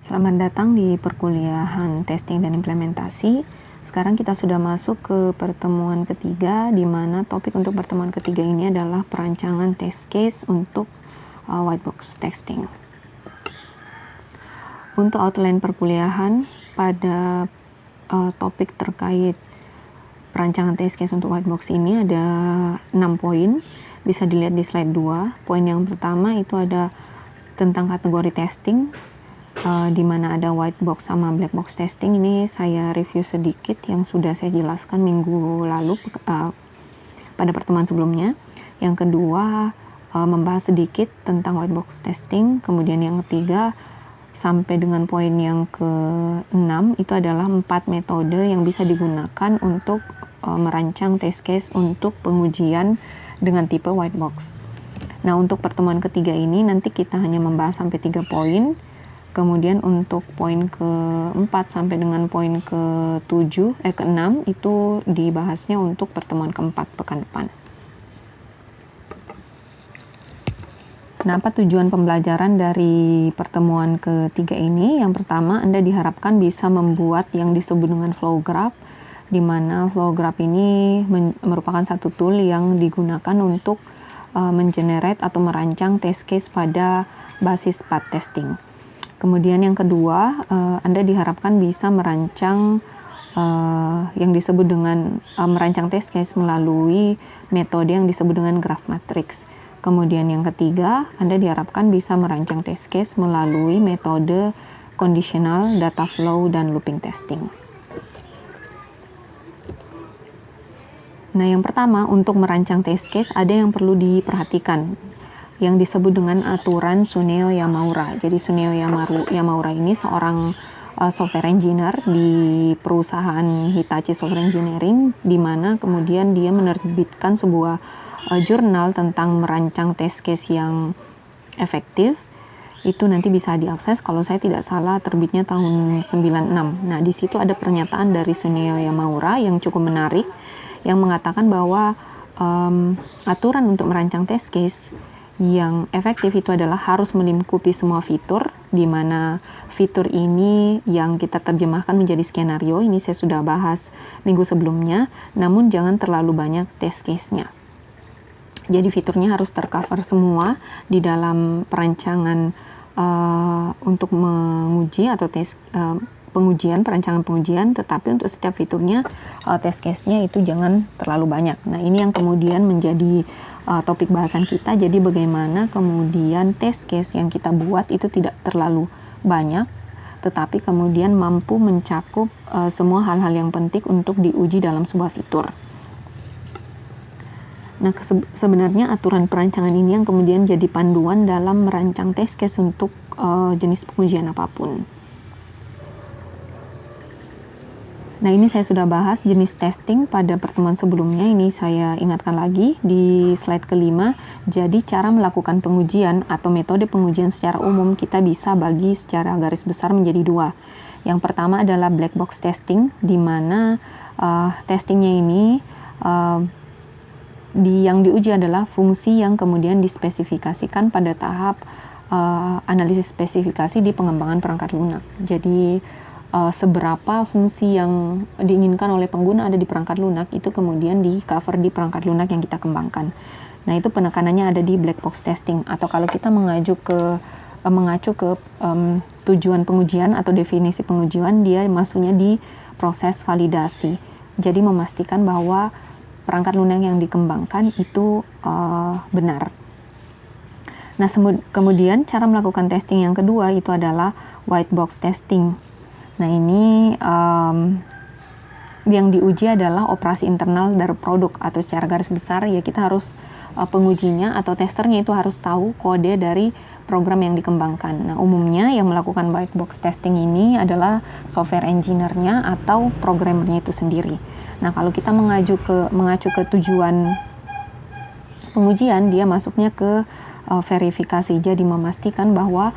Selamat datang di perkuliahan testing dan implementasi. Sekarang kita sudah masuk ke pertemuan ketiga, di mana topik untuk pertemuan ketiga ini adalah perancangan test case untuk white box testing. Untuk outline perkuliahan pada topik terkait perancangan test case untuk white box ini ada 6 poin, bisa dilihat di slide 2. Poin yang pertama itu ada tentang kategori testing, di mana ada white box sama black box testing. Ini saya review sedikit yang sudah saya jelaskan minggu lalu pada pertemuan sebelumnya. Yang kedua, membahas sedikit tentang white box testing. Kemudian yang ketiga sampai dengan poin yang ke-6 itu adalah 4 metode yang bisa digunakan untuk merancang test case untuk pengujian dengan tipe white box. Nah, untuk pertemuan ketiga ini nanti kita hanya membahas sampai 3 poin. Kemudian untuk poin ke-4 sampai dengan poin ke-6 itu dibahasnya untuk pertemuan ke-4 pekan depan. Nah, apa tujuan pembelajaran dari pertemuan ketiga ini? Yang pertama, Anda diharapkan bisa membuat yang disebut dengan flow graph, di mana flow graph ini merupakan satu tool yang digunakan untuk mengenerate atau merancang test case pada basis path testing. Kemudian yang kedua, Anda diharapkan bisa merancang yang disebut dengan merancang test case melalui metode yang disebut dengan graph matrix. Kemudian yang ketiga, Anda diharapkan bisa merancang test case melalui metode conditional, data flow, dan looping testing. Nah, yang pertama, untuk merancang test case ada yang perlu diperhatikan, yang disebut dengan aturan Suneo Yamaura. Jadi Suneo Yamaura ini seorang software engineer di perusahaan Hitachi Software Engineering, di mana kemudian dia menerbitkan sebuah jurnal tentang merancang test case yang efektif. Itu nanti bisa diakses, kalau saya tidak salah terbitnya tahun 96. Nah, di situ ada pernyataan dari Suneo Yamaura yang cukup menarik, yang mengatakan bahwa aturan untuk merancang test case yang efektif itu adalah harus melingkupi semua fitur, di mana fitur ini yang kita terjemahkan menjadi skenario. Ini saya sudah bahas minggu sebelumnya, namun jangan terlalu banyak test case-nya. Jadi fiturnya harus tercover semua di dalam perancangan untuk menguji atau tes perancangan pengujian, tetapi untuk setiap fiturnya test case-nya itu jangan terlalu banyak. Nah, ini yang kemudian menjadi topik bahasan kita. Jadi bagaimana kemudian test case yang kita buat itu tidak terlalu banyak, tetapi kemudian mampu mencakup semua hal-hal yang penting untuk diuji dalam sebuah fitur. Nah, sebenarnya aturan perancangan ini yang kemudian jadi panduan dalam merancang test case untuk jenis pengujian apapun. Nah, ini saya sudah bahas jenis testing pada pertemuan sebelumnya. Ini saya ingatkan lagi di slide kelima. Jadi cara melakukan pengujian atau metode pengujian secara umum kita bisa bagi secara garis besar menjadi 2. Yang pertama adalah black box testing, di mana testingnya ini yang diuji adalah fungsi yang kemudian dispesifikasikan pada tahap analisis spesifikasi di pengembangan perangkat lunak. Jadi seberapa fungsi yang diinginkan oleh pengguna ada di perangkat lunak itu kemudian di cover di perangkat lunak yang kita kembangkan. Nah, itu penekanannya ada di black box testing, atau kalau kita mengacu ke tujuan pengujian atau definisi pengujian, dia masuknya di proses validasi. Jadi memastikan bahwa perangkat lunak yang dikembangkan itu benar. Nah, kemudian cara melakukan testing yang kedua itu adalah white box testing. Nah, ini yang diuji adalah operasi internal dari produk, atau secara garis besar ya kita harus pengujinya atau testernya itu harus tahu kode dari program yang dikembangkan. Nah, umumnya yang melakukan white box testing ini adalah software engineer-nya atau programmernya itu sendiri. Nah, kalau kita mengacu ke tujuan pengujian, dia masuknya ke verifikasi, jadi memastikan bahwa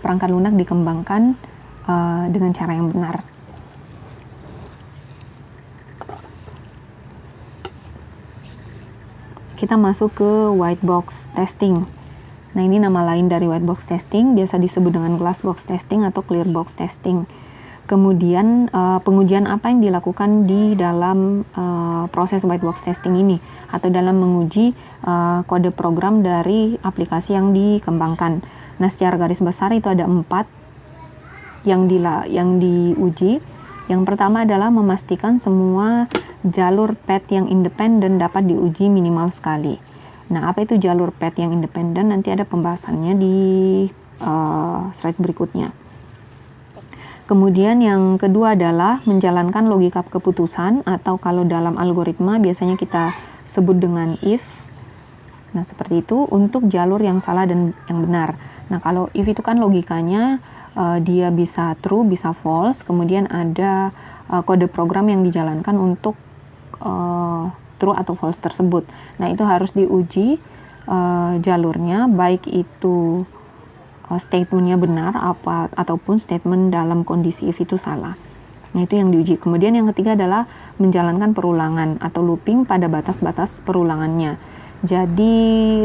perangkat lunak dikembangkan dengan cara yang benar. Kita masuk ke white box testing. Nah, ini nama lain dari white box testing, biasa disebut dengan glass box testing atau clear box testing. Kemudian pengujian apa yang dilakukan di dalam proses white box testing ini atau dalam menguji kode program dari aplikasi yang dikembangkan. Nah, secara garis besar itu ada 4 yang diuji. Yang pertama adalah memastikan semua jalur path yang independen dapat diuji minimal sekali. Nah, apa itu jalur path yang independen? Nanti ada pembahasannya di slide berikutnya. Kemudian yang kedua adalah menjalankan logika keputusan atau kalau dalam algoritma biasanya kita sebut dengan if. Nah, seperti itu untuk jalur yang salah dan yang benar. Nah, kalau if itu kan logikanya dia bisa true, bisa false, kemudian ada kode program yang dijalankan untuk true atau false tersebut. Nah, itu harus diuji jalurnya, baik itu statementnya benar ataupun statement dalam kondisi if itu salah. Nah, itu yang diuji. Kemudian yang ketiga adalah menjalankan perulangan atau looping pada batas-batas perulangannya. Jadi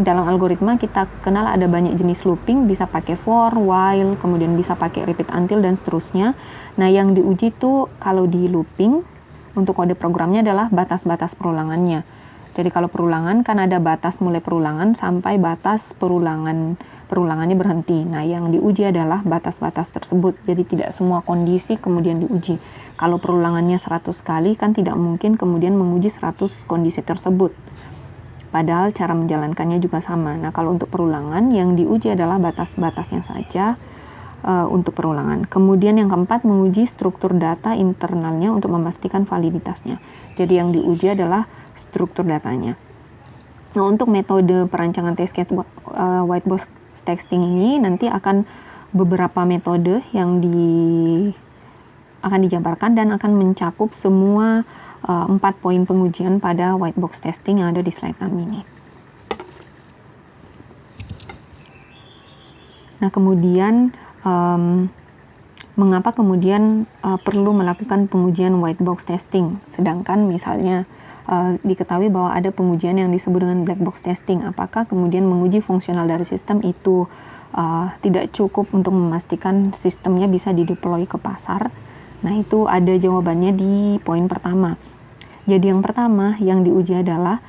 dalam algoritma kita kenal ada banyak jenis looping, bisa pakai for, while, kemudian bisa pakai repeat until dan seterusnya. Nah, yang diuji itu kalau di looping untuk kode programnya adalah batas-batas perulangannya. Jadi kalau perulangan kan ada batas mulai perulangan sampai batas perulangannya berhenti. Nah, yang diuji adalah batas-batas tersebut. Jadi tidak semua kondisi kemudian diuji. Kalau perulangannya 100 kali kan tidak mungkin kemudian menguji 100 kondisi tersebut. Padahal cara menjalankannya juga sama. Nah, kalau untuk perulangan yang diuji adalah batas-batasnya saja untuk perulangan. Kemudian yang keempat, menguji struktur data internalnya untuk memastikan validitasnya. Jadi yang diuji adalah struktur datanya. Nah, untuk metode perancangan test case white box testing ini nanti akan beberapa metode yang akan dijabarkan dan akan mencakup semua 4 poin pengujian pada white box testing yang ada di slide kami ini. Nah, kemudian mengapa kemudian perlu melakukan pengujian white box testing, sedangkan misalnya diketahui bahwa ada pengujian yang disebut dengan black box testing. Apakah kemudian menguji fungsional dari sistem itu tidak cukup untuk memastikan sistemnya bisa dideploy ke pasar? Nah, itu ada jawabannya di poin pertama. Jadi yang pertama yang diuji adalah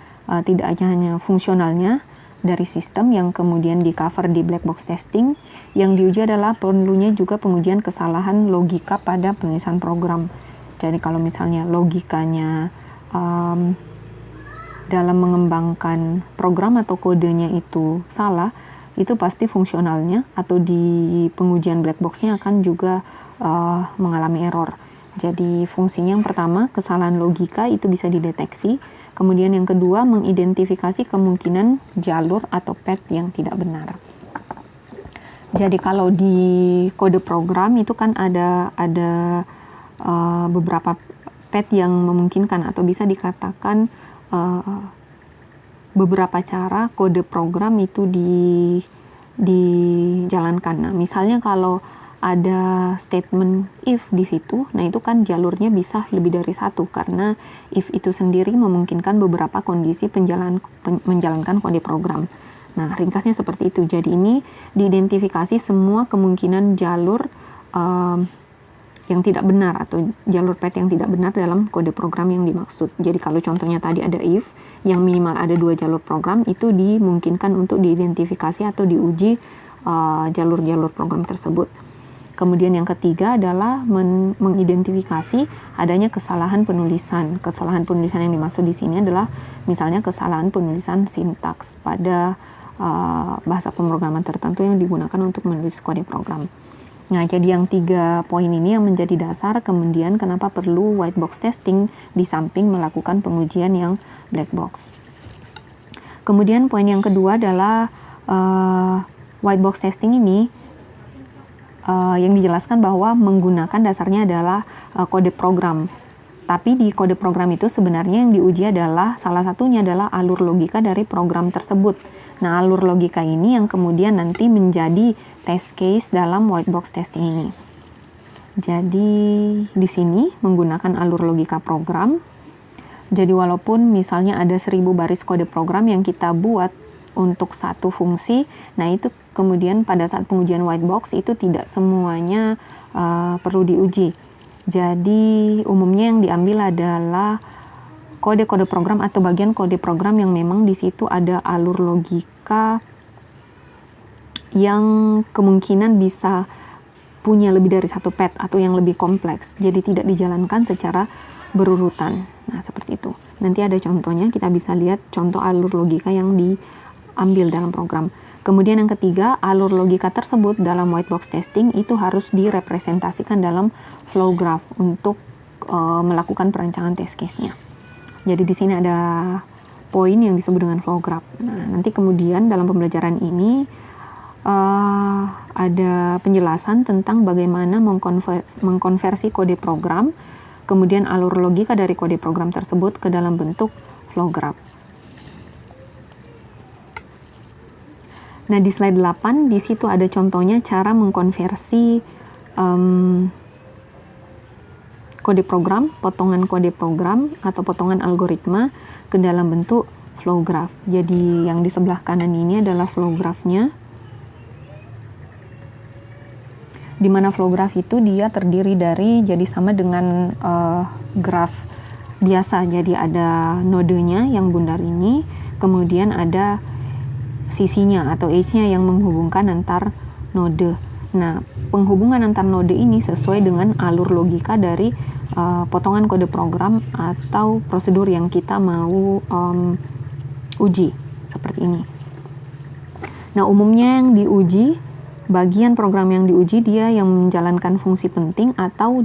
tidak hanya fungsionalnya dari sistem yang kemudian di cover di black box testing, yang diuji adalah perlunya juga pengujian kesalahan logika pada penulisan program. Jadi kalau misalnya logikanya dalam mengembangkan program atau kodenya itu salah, itu pasti fungsionalnya atau di pengujian black boxnya akan juga mengalami error. Jadi fungsinya yang pertama, kesalahan logika itu bisa dideteksi. Kemudian yang kedua, mengidentifikasi kemungkinan jalur atau path yang tidak benar. Jadi kalau di kode program itu kan ada beberapa path yang memungkinkan atau bisa dikatakan beberapa cara kode program itu dijalankan. Nah, misalnya kalau ada statement if di situ, nah itu kan jalurnya bisa lebih dari satu karena if itu sendiri memungkinkan beberapa kondisi menjalankan kode program. Nah, ringkasnya seperti itu. Jadi ini diidentifikasi semua kemungkinan jalur yang tidak benar atau jalur path yang tidak benar dalam kode program yang dimaksud. Jadi kalau contohnya tadi ada if yang minimal ada 2 jalur program, itu dimungkinkan untuk diidentifikasi atau diuji jalur-jalur program tersebut. Kemudian yang ketiga adalah mengidentifikasi adanya kesalahan penulisan. Kesalahan penulisan yang dimaksud di sini adalah misalnya kesalahan penulisan sintaks pada bahasa pemrograman tertentu yang digunakan untuk menulis kode program. Nah, jadi yang 3 poin ini yang menjadi dasar kemudian kenapa perlu white box testing di samping melakukan pengujian yang black box. Kemudian poin yang kedua adalah white box testing ini yang dijelaskan bahwa menggunakan dasarnya adalah kode program. Tapi di kode program itu sebenarnya yang diuji adalah salah satunya adalah alur logika dari program tersebut. Nah, alur logika ini yang kemudian nanti menjadi test case dalam white box testing ini. Jadi di sini menggunakan alur logika program. Jadi walaupun misalnya ada 1000 baris kode program yang kita buat untuk satu fungsi. Nah, itu kemudian pada saat pengujian white box itu tidak semuanya perlu diuji. Jadi umumnya yang diambil adalah kode-kode program atau bagian kode program yang memang di situ ada alur logika yang kemungkinan bisa punya lebih dari satu pad atau yang lebih kompleks. Jadi tidak dijalankan secara berurutan. Nah, seperti itu. Nanti ada contohnya, kita bisa lihat contoh alur logika yang diambil dalam program. Kemudian yang ketiga, alur logika tersebut dalam white box testing itu harus direpresentasikan dalam flow graph untuk melakukan perancangan test case-nya. Jadi di sini ada poin yang disebut dengan flow graph. Nah, nanti kemudian dalam pembelajaran ini ada penjelasan tentang bagaimana mengkonversi kode program, kemudian alur logika dari kode program tersebut ke dalam bentuk flow graph. Nah, di slide 8 di situ ada contohnya cara mengkonversi kode program, potongan kode program atau potongan algoritma ke dalam bentuk flow graph. Jadi yang di sebelah kanan ini adalah flow graph-nya, di mana flow graph itu dia terdiri dari, jadi sama dengan graph biasa, jadi ada nodenya yang bundar ini, kemudian ada sisinya atau edge-nya yang menghubungkan antar node. Nah, penghubungan antar node ini sesuai dengan alur logika dari potongan kode program atau prosedur yang kita mau uji, seperti ini. Nah, umumnya yang diuji, bagian program yang diuji dia yang menjalankan fungsi penting atau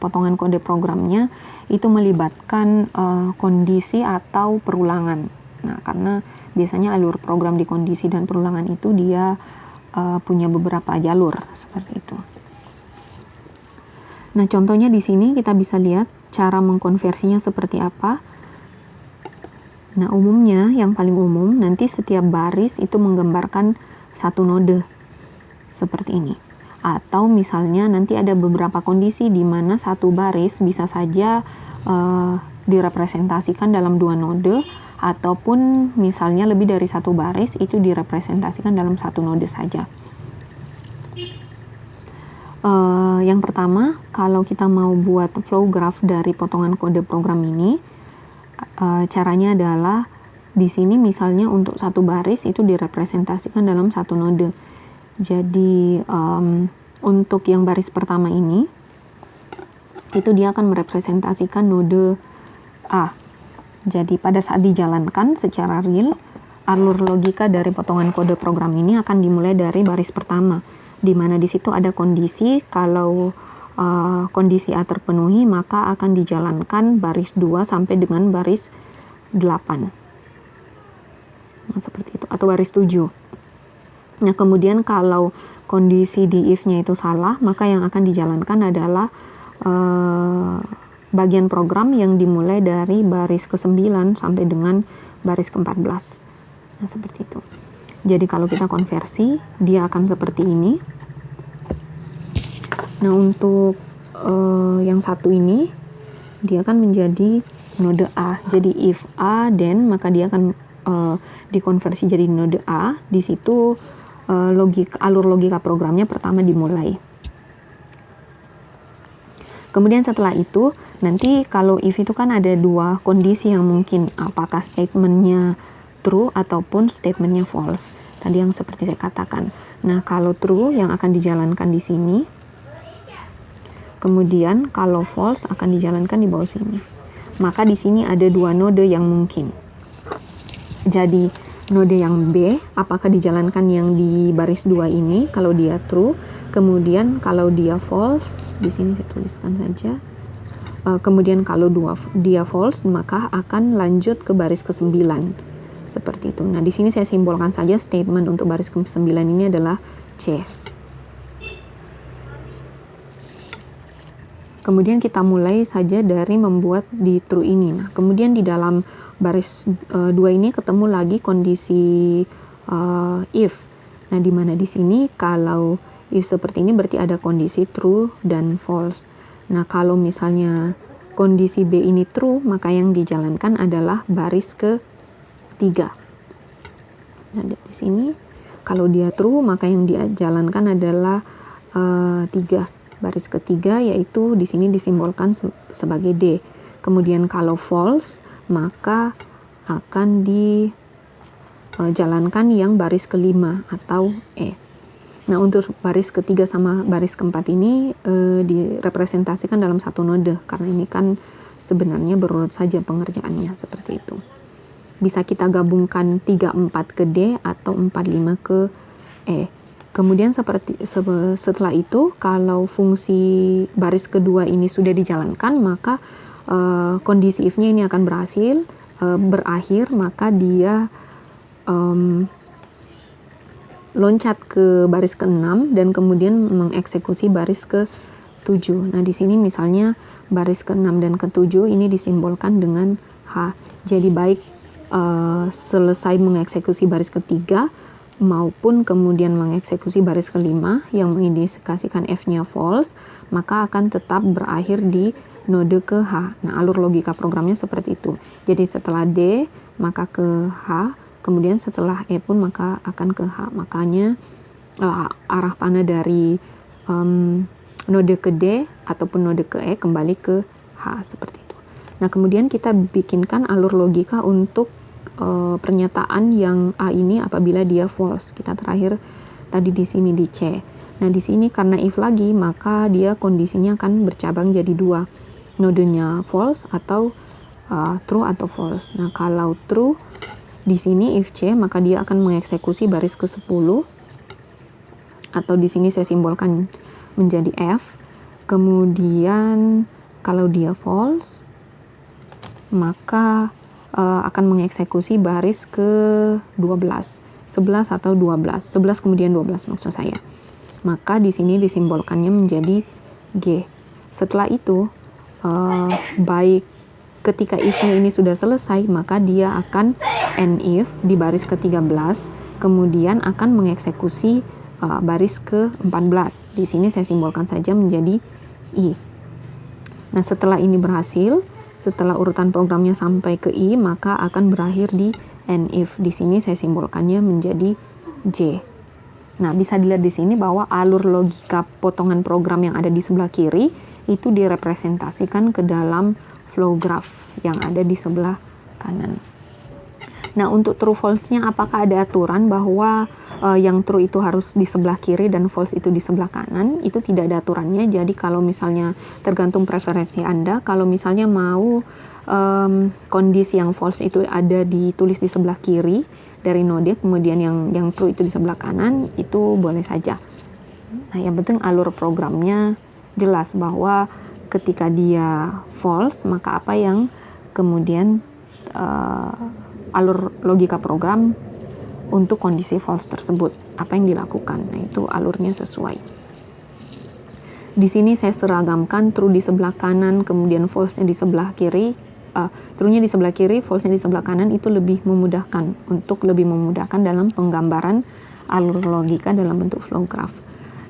potongan kode programnya itu melibatkan kondisi atau perulangan. Nah, karena biasanya alur program di kondisi dan perulangan itu dia punya beberapa jalur seperti itu. Nah, contohnya di sini kita bisa lihat cara mengkonversinya seperti apa. Nah, umumnya yang paling umum nanti setiap baris itu menggambarkan satu node seperti ini. Atau misalnya nanti ada beberapa kondisi di mana satu baris bisa saja direpresentasikan dalam dua node, ataupun misalnya lebih dari satu baris itu direpresentasikan dalam satu node saja. Yang pertama, kalau kita mau buat flow graph dari potongan kode program ini, caranya adalah di sini misalnya untuk satu baris itu direpresentasikan dalam satu node. Jadi untuk yang baris pertama ini itu dia akan merepresentasikan node A. Jadi pada saat dijalankan secara real, alur logika dari potongan kode program ini akan dimulai dari baris pertama, di mana di situ ada kondisi. Kalau kondisi A terpenuhi, maka akan dijalankan baris 2 sampai dengan baris 8. Nah, seperti itu, atau baris 7. Nah, kemudian kalau kondisi di if-nya itu salah, maka yang akan dijalankan adalah bagian program yang dimulai dari baris ke-9 sampai dengan baris ke-14. Nah, seperti itu. Jadi kalau kita konversi, dia akan seperti ini. Nah, untuk yang satu ini, dia akan menjadi node A. Jadi if A, then maka dia akan dikonversi jadi node A. Di situ alur logika programnya pertama dimulai. Kemudian setelah itu, nanti kalau if itu kan ada dua kondisi yang mungkin, apakah statementnya true ataupun statementnya false. Tadi yang seperti saya katakan. Nah, kalau true yang akan dijalankan di sini, kemudian kalau false akan dijalankan di bawah sini. Maka di sini ada dua node yang mungkin. Jadi node yang B, apakah dijalankan yang di baris 2 ini kalau dia true, kemudian kalau dia false, di sini saya tuliskan saja. Kemudian kalau dia false, maka akan lanjut ke baris ke-9. Seperti itu. Nah, di sini saya simbolkan saja statement untuk baris ke-9 ini adalah C. Kemudian kita mulai saja dari membuat di true ini. Nah, kemudian di dalam baris 2 ini ketemu lagi kondisi if. Nah, di mana di sini kalau if seperti ini berarti ada kondisi true dan false. Nah, kalau misalnya kondisi B ini true, maka yang dijalankan adalah baris ke-3. Nah, di sini kalau dia true maka yang dia jalankan adalah 3. Baris ketiga yaitu di sini disimbolkan sebagai D. Kemudian kalau false maka akan dijalankan yang baris kelima atau E. Nah, untuk baris ketiga sama baris keempat ini direpresentasikan dalam satu node karena ini kan sebenarnya berurut saja pengerjaannya seperti itu. Bisa kita gabungkan 3, 4 ke D atau 4, 5 ke E. Kemudian setelah itu kalau fungsi baris kedua ini sudah dijalankan maka kondisi if-nya ini akan berakhir maka dia loncat ke baris ke-6 dan kemudian mengeksekusi baris ke-7. Nah, di sini misalnya baris ke-6 dan ke-7 ini disimbolkan dengan H. Jadi baik selesai mengeksekusi baris ketiga maupun kemudian mengeksekusi baris kelima yang mengindikasikan F-nya false, maka akan tetap berakhir di node ke H. Nah, alur logika programnya seperti itu. Jadi setelah D, maka ke H, kemudian setelah E pun maka akan ke H. Makanya arah panah dari node ke D ataupun node ke E kembali ke H, seperti itu. Nah, kemudian kita bikinkan alur logika untuk pernyataan yang A ini apabila dia false. Kita terakhir tadi di sini di C. Nah, di sini karena if lagi maka dia kondisinya akan bercabang jadi 2. Nodenya false atau true atau false. Nah, kalau true di sini if C maka dia akan mengeksekusi baris ke-10 atau di sini saya simbolkan menjadi F. Kemudian kalau dia false maka akan mengeksekusi baris ke-12, 11 atau 12, 11 kemudian 12 maksud saya. Maka di sini disimbolkannya menjadi G. Setelah itu, baik ketika if-nya ini sudah selesai, maka dia akan end if di baris ke-13, kemudian akan mengeksekusi baris ke-14. Di sini saya simbolkan saja menjadi I. Nah, setelah ini berhasil, setelah urutan programnya sampai ke I, maka akan berakhir di end if. Di sini saya simbolkannya menjadi J. Nah, bisa dilihat di sini bahwa alur logika potongan program yang ada di sebelah kiri itu direpresentasikan ke dalam flow graph yang ada di sebelah kanan. Nah, untuk true false-nya apakah ada aturan bahwa yang true itu harus di sebelah kiri dan false itu di sebelah kanan? Itu tidak ada aturannya. Jadi kalau misalnya tergantung preferensi Anda, kalau misalnya mau kondisi yang false itu ada ditulis di sebelah kiri dari node, kemudian yang true itu di sebelah kanan, itu boleh saja. Nah, yang penting alur programnya jelas bahwa ketika dia false, maka apa yang kemudian alur logika program untuk kondisi false tersebut, apa yang dilakukan. Nah, itu alurnya sesuai. Di sini saya seragamkan true di sebelah kanan, kemudian false-nya di sebelah kiri. True-nya di sebelah kiri, false-nya di sebelah kanan, itu lebih memudahkan dalam penggambaran alur logika dalam bentuk flow graph.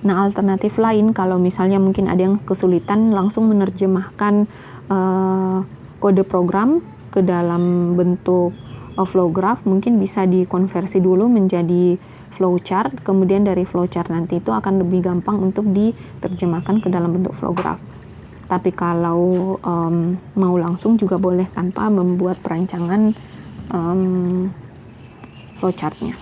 Nah, alternatif lain kalau misalnya mungkin ada yang kesulitan langsung menerjemahkan kode program ke dalam bentuk flow graph, mungkin bisa dikonversi dulu menjadi flowchart, kemudian dari flowchart nanti itu akan lebih gampang untuk diterjemahkan ke dalam bentuk flow graph. Tapi kalau mau langsung juga boleh tanpa membuat perancangan flowchartnya.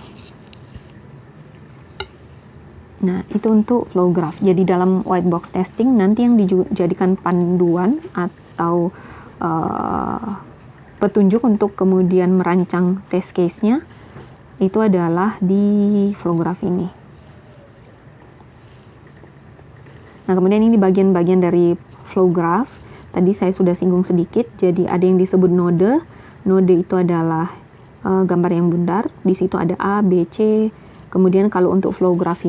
Nah, itu untuk flow graph. Jadi dalam white box testing nanti yang dijadikan panduan atau petunjuk untuk kemudian merancang test case-nya itu adalah di flow graph ini. Nah, kemudian ini bagian-bagian dari flow graph. Tadi saya sudah singgung sedikit. Jadi ada yang disebut node. Node itu adalah gambar yang bundar. Di situ ada A, B, C. Kemudian kalau untuk flow graph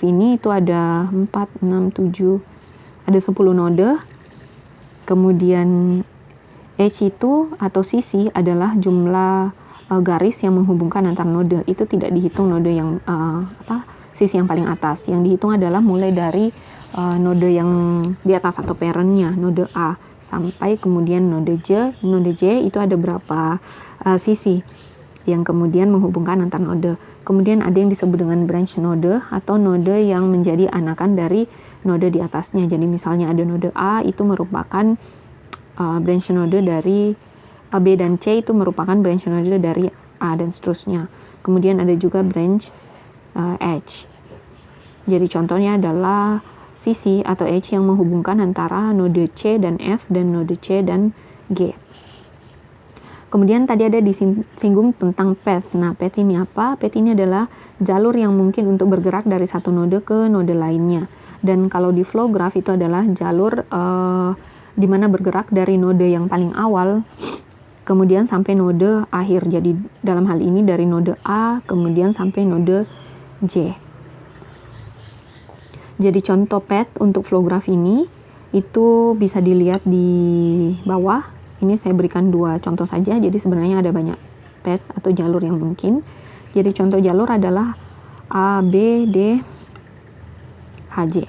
ini itu ada 4, 6, 7, ada 10 node. Kemudian edge itu atau sisi adalah jumlah garis yang menghubungkan antar node. Itu tidak dihitung node yang sisi yang paling atas. Yang dihitung adalah mulai dari node yang di atas atau parent-nya, node A, sampai kemudian node J. Node J itu ada berapa sisi. yang kemudian menghubungkan antar node. Kemudian ada yang disebut dengan branch node atau node yang menjadi anakan dari node di atasnya. Jadi misalnya ada node A itu merupakan branch node dari B dan C itu merupakan branch node dari A dan seterusnya. Kemudian ada juga branch edge. Jadi contohnya adalah sisi atau edge yang menghubungkan antara node C dan F dan node C dan G. Kemudian tadi ada disinggung tentang path. Nah, path ini apa? Path ini adalah jalur yang mungkin untuk bergerak dari satu node ke node lainnya. Dan kalau di flow graph itu adalah jalur di mana bergerak dari node yang paling awal kemudian sampai node akhir. Jadi dalam hal ini dari node A kemudian sampai node J. Jadi contoh path untuk flow graph ini itu bisa dilihat di bawah. Ini saya berikan 2 contoh saja, jadi sebenarnya ada banyak path atau jalur yang mungkin. Jadi contoh jalur adalah A, B, D, H, J.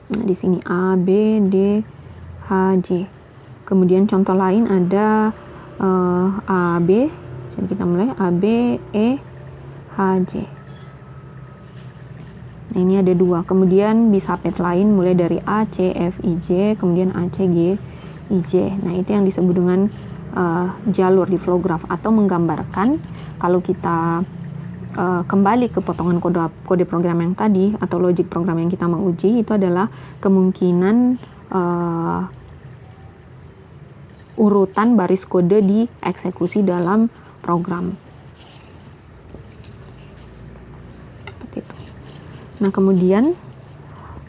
Nah, di sini A, B, D, H, J. Kemudian contoh lain ada A, B. Jadi kita mulai A, B, E, H, J. Nah, ini ada 2. Kemudian bisa path lain mulai dari A, C, F, I, J, kemudian A, C, G, I, J. Nah, itu yang disebut dengan jalur di flow graph atau menggambarkan kalau kita kembali ke potongan kode program yang tadi atau logic program yang kita mau uji, itu adalah kemungkinan urutan baris kode dieksekusi dalam program. Nah, kemudian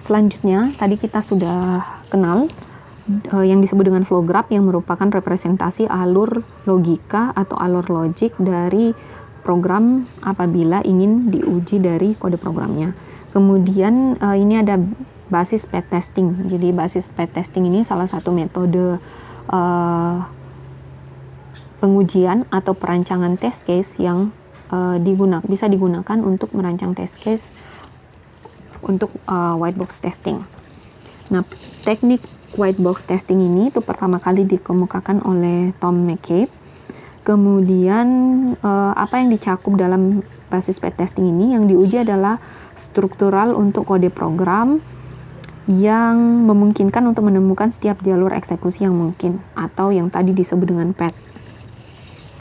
selanjutnya tadi kita sudah kenal yang disebut dengan flow graph yang merupakan representasi alur logika atau alur logik dari program apabila ingin diuji dari kode programnya. Kemudian ini ada basis path testing. Jadi basis path testing ini salah satu metode pengujian atau perancangan test case yang bisa digunakan untuk merancang test case untuk white box testing. Nah, teknik white box testing ini itu pertama kali dikemukakan oleh Tom McCabe. Kemudian apa yang dicakup dalam basis path testing ini yang diuji adalah struktural untuk kode program yang memungkinkan untuk menemukan setiap jalur eksekusi yang mungkin atau yang tadi disebut dengan path.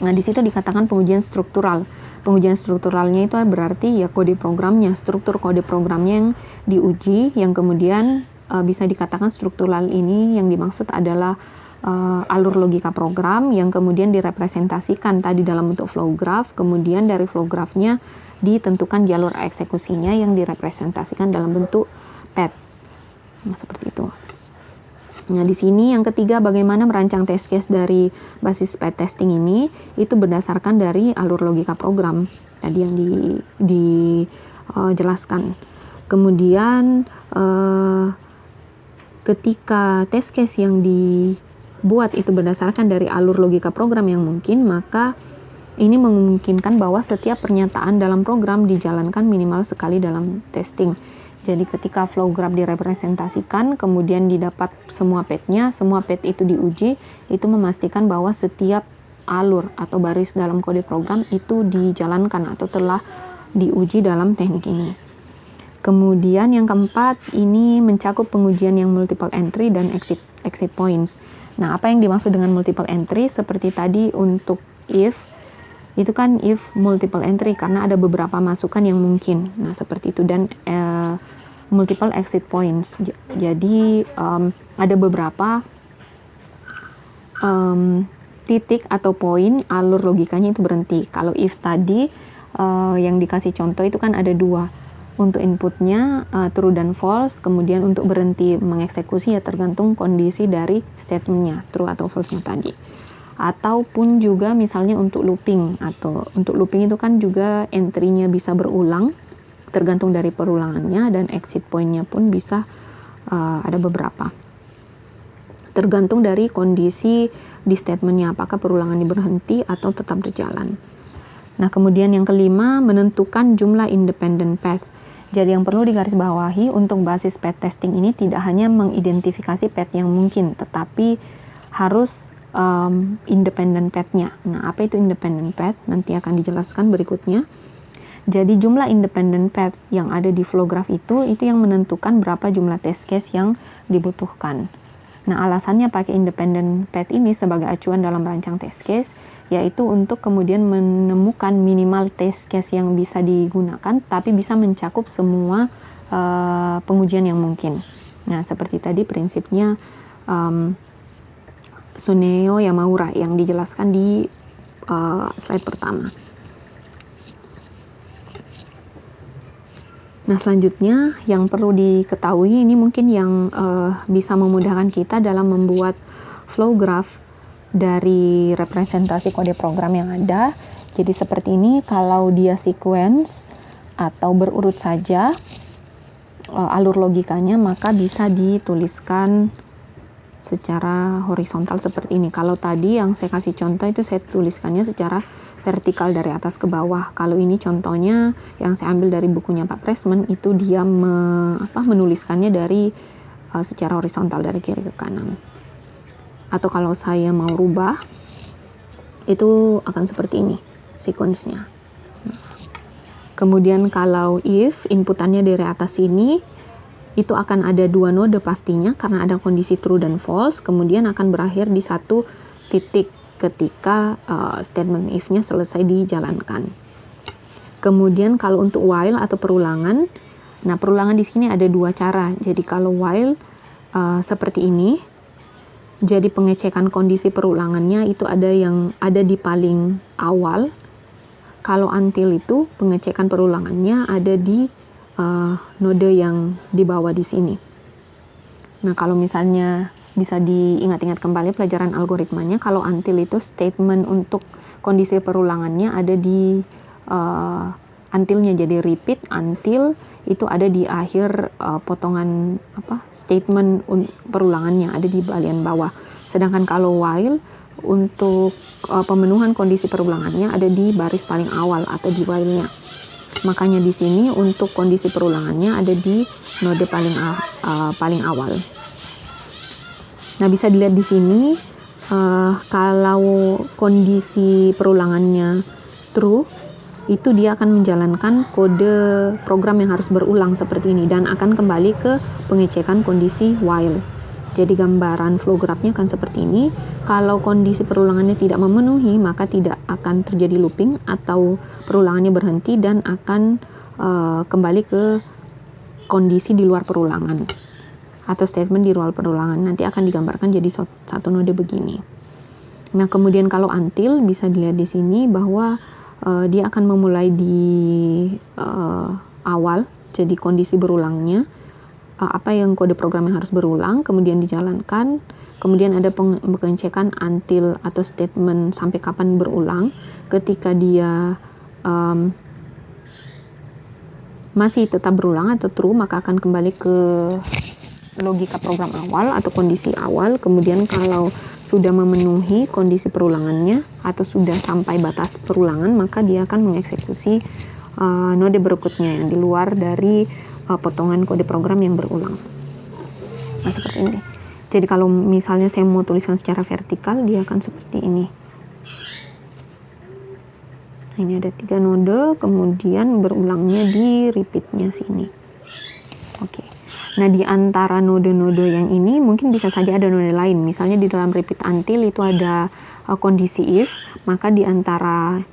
Nah, di situ dikatakan pengujian struktural. Pengujian strukturalnya itu berarti ya kode programnya, struktur kode programnya yang diuji, yang kemudian bisa dikatakan struktural ini yang dimaksud adalah alur logika program yang kemudian direpresentasikan tadi dalam bentuk flow graph, kemudian dari flow graphnya ditentukan jalur eksekusinya yang direpresentasikan dalam bentuk path. Nah, seperti itu. Nah, di sini yang ketiga, bagaimana merancang test case dari basis path testing ini, itu berdasarkan dari alur logika program tadi yang dijelaskan. Kemudian ketika test case yang dibuat itu berdasarkan dari alur logika program yang mungkin, maka ini memungkinkan bahwa setiap pernyataan dalam program dijalankan minimal sekali dalam testing. Jadi ketika flow graph direpresentasikan, kemudian didapat semua path-nya, semua path itu diuji, itu memastikan bahwa setiap alur atau baris dalam kode program itu dijalankan atau telah diuji dalam teknik ini. Kemudian yang keempat, ini mencakup pengujian yang multiple entry dan exit points. Nah, apa yang dimaksud dengan multiple entry? Seperti tadi untuk if, itu kan if multiple entry karena ada beberapa masukan yang mungkin. Nah, seperti itu. Dan multiple exit points. Jadi ada beberapa titik atau poin alur logikanya itu berhenti. Kalau if tadi yang dikasih contoh itu kan ada 2. Untuk inputnya true dan false, kemudian untuk berhenti mengeksekusi ya tergantung kondisi dari statementnya, true atau false-nya tadi. Ataupun juga misalnya untuk looping, atau untuk looping itu kan juga entry-nya bisa berulang, tergantung dari perulangannya, dan exit point-nya pun bisa ada beberapa. Tergantung dari kondisi di statement-nya, apakah perulangannya berhenti atau tetap berjalan. Nah, kemudian yang kelima, menentukan jumlah independent path. Jadi yang perlu digarisbawahi untuk basis path testing ini tidak hanya mengidentifikasi path yang mungkin, tetapi harus independent path-nya. Nah, apa itu independent path? Nanti akan dijelaskan berikutnya. Jadi jumlah independent path yang ada di flow graph itu yang menentukan berapa jumlah test case yang dibutuhkan. Nah, alasannya pakai independent path ini sebagai acuan dalam merancang test case, yaitu untuk kemudian menemukan minimal test case yang bisa digunakan, tapi bisa mencakup semua pengujian yang mungkin. Nah, seperti tadi prinsipnya Suneo Yamaura yang dijelaskan di slide pertama. Nah, selanjutnya yang perlu diketahui ini mungkin yang bisa memudahkan kita dalam membuat flow graph dari representasi kode program yang ada. Jadi seperti ini, kalau dia sequence atau berurut saja alur logikanya, maka bisa dituliskan secara horizontal seperti ini. Kalau tadi yang saya kasih contoh itu saya tuliskannya secara vertikal dari atas ke bawah. Kalau ini contohnya yang saya ambil dari bukunya Pak Pressman, itu dia menuliskannya dari secara horizontal dari kiri ke kanan. Atau kalau saya mau rubah, itu akan seperti ini sequence-nya. Kemudian kalau if inputannya dari atas sini, itu akan ada 2 node pastinya karena ada kondisi true dan false, kemudian akan berakhir di satu titik ketika statement if-nya selesai dijalankan. Kemudian kalau untuk while atau perulangan, nah perulangan di sini ada 2 cara. Jadi kalau while seperti ini, jadi pengecekan kondisi perulangannya itu ada yang ada di paling awal. Kalau until itu pengecekan perulangannya ada di node yang di bawah di sini. Nah, kalau misalnya bisa diingat-ingat kembali pelajaran algoritmanya, kalau until itu statement untuk kondisi perulangannya ada di until-nya, jadi repeat until itu ada di akhir potongan statement perulangannya ada di bagian bawah. Sedangkan kalau while untuk pemenuhan kondisi perulangannya ada di baris paling awal atau di while-nya. Makanya di sini untuk kondisi perulangannya ada di node paling awal. Nah, bisa dilihat di sini kalau kondisi perulangannya true, itu dia akan menjalankan kode program yang harus berulang seperti ini dan akan kembali ke pengecekan kondisi while. Jadi gambaran flow graph-nya akan seperti ini. Kalau kondisi perulangannya tidak memenuhi, maka tidak akan terjadi looping atau perulangannya berhenti dan akan kembali ke kondisi di luar perulangan atau statement di luar perulangan. Nanti akan digambarkan jadi satu node begini. Nah, kemudian kalau until bisa dilihat di sini bahwa dia akan memulai di awal, jadi kondisi berulangnya. Apa yang kode program yang harus berulang, kemudian dijalankan, kemudian ada pengecekan until atau statement sampai kapan berulang. Ketika dia masih tetap berulang atau true, maka akan kembali ke logika program awal atau kondisi awal. Kemudian kalau sudah memenuhi kondisi perulangannya atau sudah sampai batas perulangan, maka dia akan mengeksekusi node berikutnya yang di luar dari potongan kode program yang berulang. Nah, seperti ini. Jadi kalau misalnya saya mau tuliskan secara vertikal, dia akan seperti ini. Nah, ini ada 3 node, kemudian berulangnya di repeatnya sini. Oke. Nah, di antara node-node yang ini mungkin bisa saja ada node lain. Misalnya di dalam repeat until itu ada kondisi if, maka di antara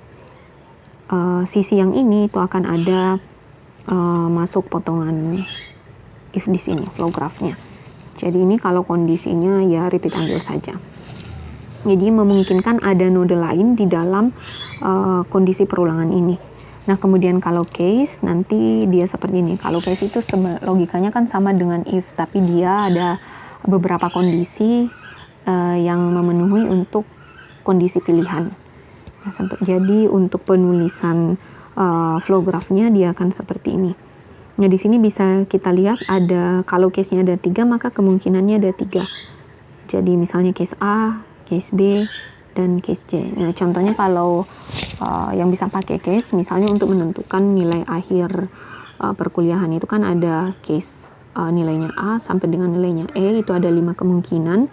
sisi yang ini itu akan ada masuk potongan if di sini flow graph-nya. Jadi ini kalau kondisinya ya repeat until saja. Jadi memungkinkan ada node lain di dalam kondisi perulangan ini. Nah, kemudian kalau case nanti dia seperti ini. Kalau case itu logikanya kan sama dengan if, tapi dia ada beberapa kondisi yang memenuhi untuk kondisi pilihan. Nah, jadi untuk penulisan flow graph-nya dia akan seperti ini. Nah, di sini bisa kita lihat ada, kalau case-nya ada 3, maka kemungkinannya ada 3. Jadi misalnya case A, case B, dan case C. Nah, contohnya kalau yang bisa pakai case, misalnya untuk menentukan nilai akhir perkuliahan itu kan ada case nilainya A sampai dengan nilainya E, itu ada 5 kemungkinan.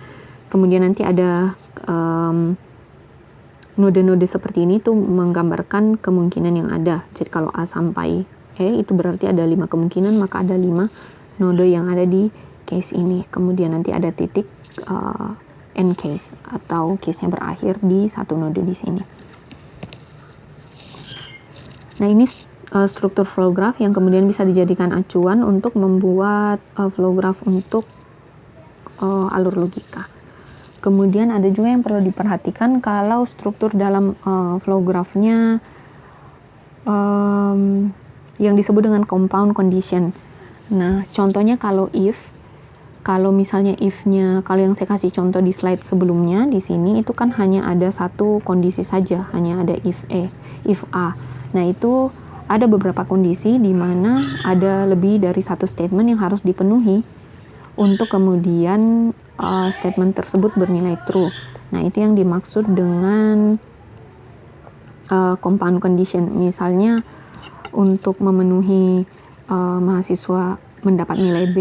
Kemudian nanti ada node-node seperti ini tuh menggambarkan kemungkinan yang ada. Jadi kalau A sampai E itu berarti ada 5 kemungkinan, maka ada 5 node yang ada di case ini. Kemudian nanti ada titik end case atau case-nya berakhir di satu node di sini. Nah, ini struktur flow graph yang kemudian bisa dijadikan acuan untuk membuat flow graph untuk alur logika. Kemudian ada juga yang perlu diperhatikan kalau struktur dalam flow graph-nya yang disebut dengan compound condition. Nah, contohnya kalau misalnya if-nya, kalau yang saya kasih contoh di slide sebelumnya di sini itu kan hanya ada satu kondisi saja, hanya ada if A. Nah, itu ada beberapa kondisi di mana ada lebih dari satu statement yang harus dipenuhi untuk kemudian statement tersebut bernilai true. Nah, itu yang dimaksud dengan compound condition. Misalnya untuk memenuhi mahasiswa mendapat nilai B,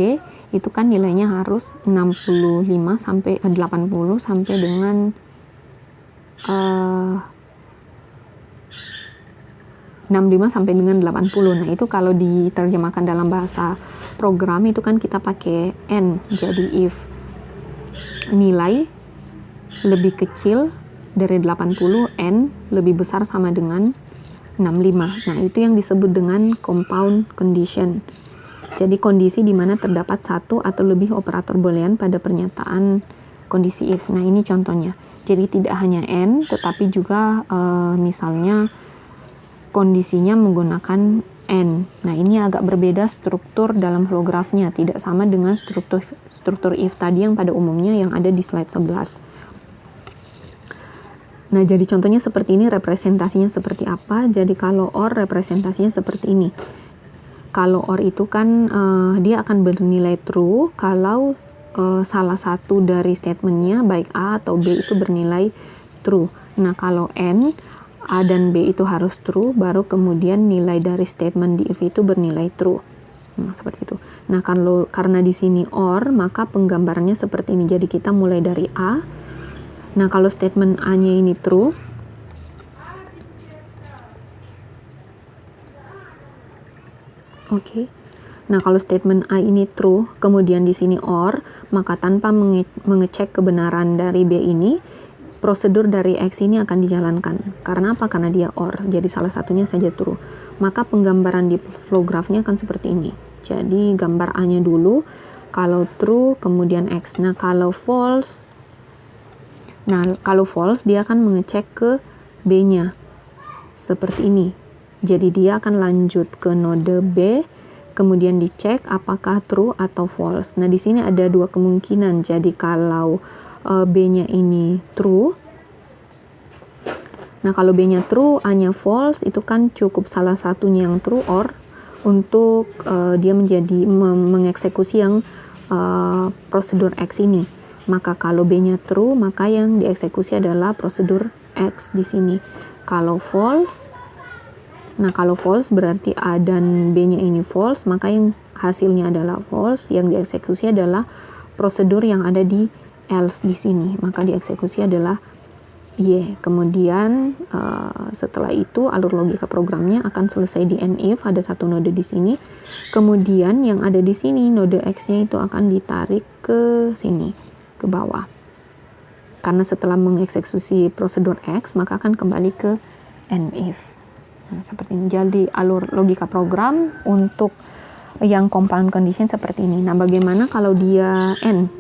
itu kan nilainya harus 65 sampai 80 sampai dengan 65 sampai dengan 80. Nah, itu kalau diterjemahkan dalam bahasa program itu kan kita pakai N. Jadi if nilai lebih kecil dari 80, N lebih besar sama dengan 65. Nah, itu yang disebut dengan compound condition. Jadi kondisi di mana terdapat satu atau lebih operator boolean pada pernyataan kondisi if. Nah, ini contohnya. Jadi tidak hanya N, tetapi juga misalnya kondisinya menggunakan N. Nah, ini agak berbeda struktur dalam flow graph-nya, tidak sama dengan struktur if tadi yang pada umumnya yang ada di slide 11. Nah, jadi contohnya seperti ini, representasinya seperti apa? Jadi kalau OR representasinya seperti ini. Kalau OR itu kan dia akan bernilai true kalau salah satu dari statementnya baik A atau B itu bernilai true. Nah, kalau N, A dan B itu harus true, baru kemudian nilai dari statement di if itu bernilai true. Nah, seperti itu. Nah, karena di sini OR, maka penggambarannya seperti ini. Jadi kita mulai dari A. Nah, kalau statement A-nya ini true, oke. Nah, kalau statement A ini true, kemudian di sini OR, maka tanpa mengecek kebenaran dari B ini, prosedur dari X ini akan dijalankan. Karena apa? Karena dia OR, jadi salah satunya saja true. Maka penggambaran di flow graph-nya akan seperti ini. Jadi gambar A-nya dulu, kalau true, kemudian X. Nah, kalau false dia akan mengecek ke B-nya. Seperti ini. Jadi dia akan lanjut ke node B, kemudian dicek apakah true atau false. Nah, di sini ada dua kemungkinan. Jadi kalau B-nya ini true. Nah, kalau B-nya true, A-nya false, itu kan cukup salah satunya yang true or untuk dia mengeksekusi yang prosedur X ini. Maka kalau B-nya true, maka yang dieksekusi adalah prosedur X di sini. Kalau false berarti A dan B-nya ini false, maka yang hasilnya adalah false, yang dieksekusi adalah prosedur yang ada di else di sini, maka dieksekusi adalah Y. Kemudian setelah itu alur logika programnya akan selesai di end if, ada satu node di sini. Kemudian yang ada di sini node X-nya itu akan ditarik ke sini, ke bawah. Karena setelah mengeksekusi prosedur X, maka akan kembali ke end if. Nah, seperti ini. Jadi alur logika program untuk yang compound condition seperti ini. Nah, bagaimana kalau dia N?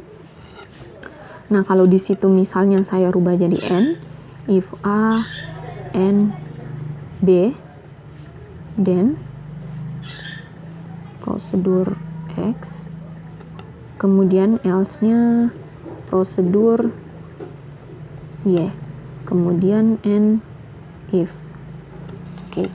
Nah, kalau di situ misalnya saya rubah jadi N, if A, N, B, then prosedur X, kemudian else-nya prosedur Y, kemudian N, if. Oke.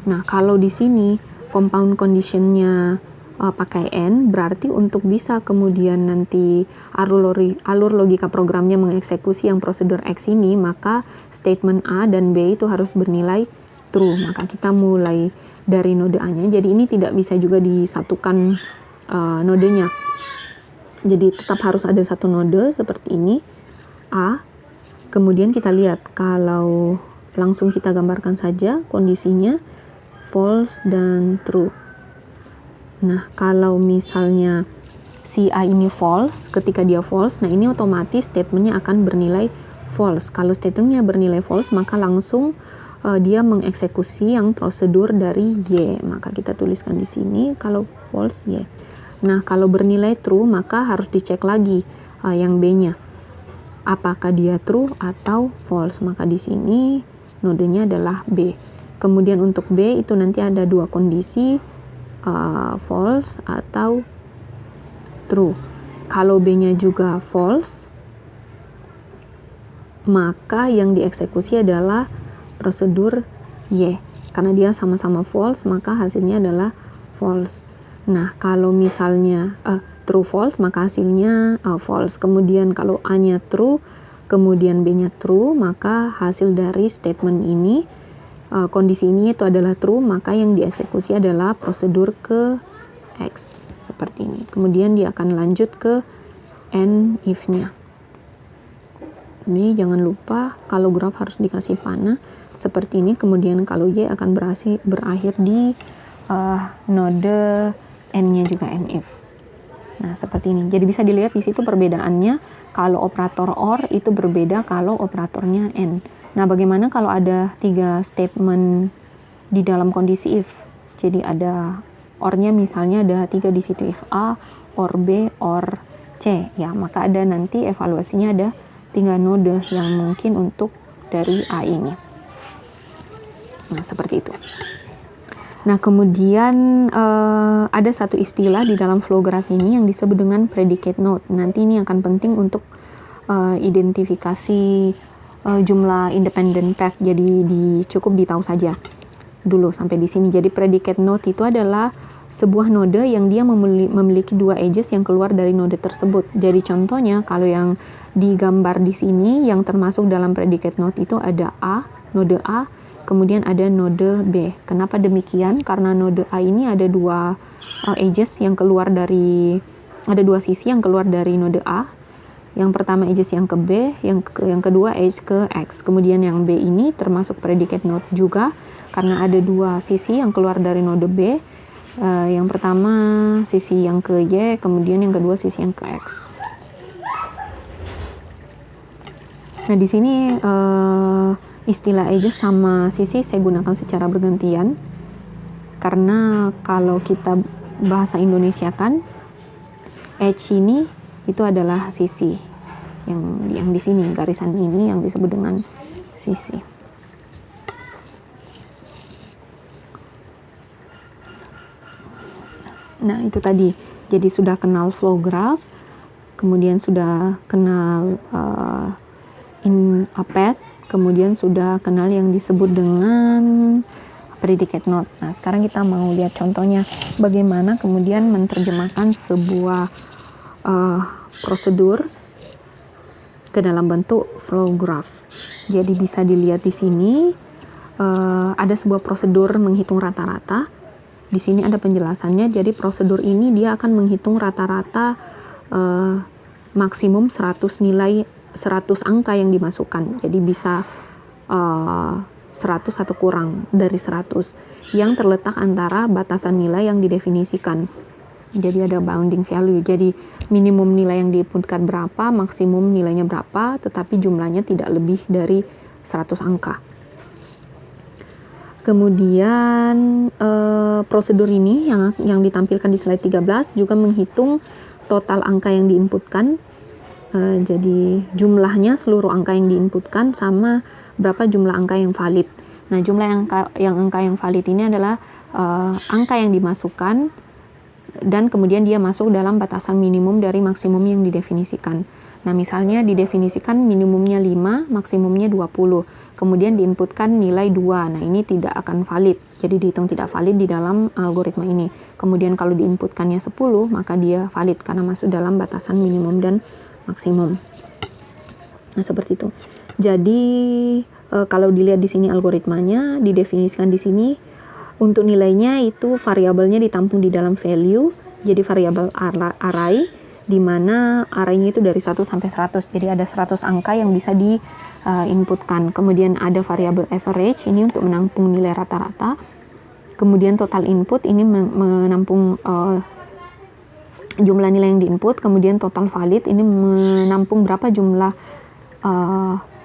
Nah, kalau di sini compound condition-nya pakai N, berarti untuk bisa kemudian nanti alur logika programnya mengeksekusi yang prosedur X ini, maka statement A dan B itu harus bernilai true. Maka kita mulai dari node A-nya. Jadi ini tidak bisa juga disatukan nodenya. Jadi tetap harus ada satu node seperti ini, A. Kemudian kita lihat, kalau langsung kita gambarkan saja kondisinya false dan true. Nah, kalau misalnya si A ini false, ketika dia false, nah ini otomatis statementnya akan bernilai false. Kalau statementnya bernilai false, maka langsung dia mengeksekusi yang prosedur dari Y. Maka kita tuliskan di sini kalau false Y. Nah, kalau bernilai true, maka harus dicek lagi yang B-nya. Apakah dia true atau false? Maka di sini nodenya adalah B. Kemudian untuk B itu nanti ada dua kondisi, false atau true. Kalau B-nya juga false, maka yang dieksekusi adalah prosedur Y. Karena dia sama-sama false, maka hasilnya adalah false. Nah, kalau misalnya true false, maka hasilnya false. Kemudian kalau A-nya true, kemudian B-nya true, maka hasil dari statement ini, kondisi ini itu adalah true, maka yang dieksekusi adalah prosedur ke X. Seperti ini. Kemudian dia akan lanjut ke end if-nya. Jadi jangan lupa kalau graf harus dikasih panah seperti ini. Kemudian kalau Y akan berakhir di node N-nya juga end if. Nah, seperti ini. Jadi bisa dilihat di situ perbedaannya. Kalau operator OR itu berbeda kalau operatornya AND. Nah, bagaimana kalau ada 3 statement di dalam kondisi if? Jadi ada OR-nya misalnya ada 3 di situ, if A, OR B, OR C. Ya, maka ada nanti evaluasinya ada 3 node yang mungkin untuk dari A ini. Nah, seperti itu. Nah, kemudian ada satu istilah di dalam flow graph ini yang disebut dengan predicate node. Nanti ini akan penting untuk identifikasi jumlah independent path. Jadi cukup ditahu saja dulu sampai di sini. Jadi predicate node itu adalah sebuah node yang dia memiliki 2 edges yang keluar dari node tersebut. Jadi contohnya kalau yang digambar di sini yang termasuk dalam predicate node itu ada A, node A, kemudian ada node B. Kenapa demikian? Karena node A ini ada 2 edges yang keluar dari, ada 2 sisi yang keluar dari node A. Yang pertama edges yang ke B, yang kedua edge ke X. Kemudian yang B ini termasuk predicate node juga karena ada 2 sisi yang keluar dari node B. Yang pertama sisi yang ke Y, kemudian yang kedua sisi yang ke X. Nah, di sini istilah edges sama sisi saya gunakan secara bergantian karena kalau kita bahasa Indonesia kan edge ini itu adalah sisi yang di sini, garisan ini yang disebut dengan sisi. Nah, itu tadi. Jadi sudah kenal flow graph, kemudian sudah kenal path, kemudian sudah kenal yang disebut dengan predicate node. Nah, sekarang kita mau lihat contohnya bagaimana kemudian menerjemahkan sebuah prosedur ke dalam bentuk flow graph. Jadi bisa dilihat di sini ada sebuah prosedur menghitung rata-rata. Di sini ada penjelasannya. Jadi prosedur ini dia akan menghitung rata-rata maksimum 100 angka yang dimasukkan. Jadi bisa 100 atau kurang dari 100 yang terletak antara batasan nilai yang didefinisikan. Jadi ada bounding value. Jadi minimum nilai yang diinputkan berapa, maksimum nilainya berapa, tetapi jumlahnya tidak lebih dari 100 angka. Kemudian prosedur ini yang ditampilkan di slide 13 juga menghitung total angka yang diinputkan. Jadi jumlahnya seluruh angka yang diinputkan sama berapa jumlah angka yang valid. Nah, jumlah angka yang valid ini adalah angka yang dimasukkan dan kemudian dia masuk dalam batasan minimum dari maksimum yang didefinisikan. Nah, misalnya didefinisikan minimumnya 5, maksimumnya 20. Kemudian diinputkan nilai 2. Nah, ini tidak akan valid. Jadi dihitung tidak valid di dalam algoritma ini. Kemudian kalau diinputkannya 10, maka dia valid karena masuk dalam batasan minimum dan maksimum. Nah, seperti itu. Jadi kalau dilihat di sini algoritmanya didefinisikan di sini untuk nilainya itu variabelnya ditampung di dalam value, jadi variabel array. di mana arraynya itu dari 1 sampai 100. Jadi ada 100 angka yang bisa di inputkan. Kemudian ada variabel average, ini untuk menampung nilai rata-rata. Kemudian total input, ini menampung jumlah nilai yang diinput. Kemudian total valid, ini menampung berapa jumlah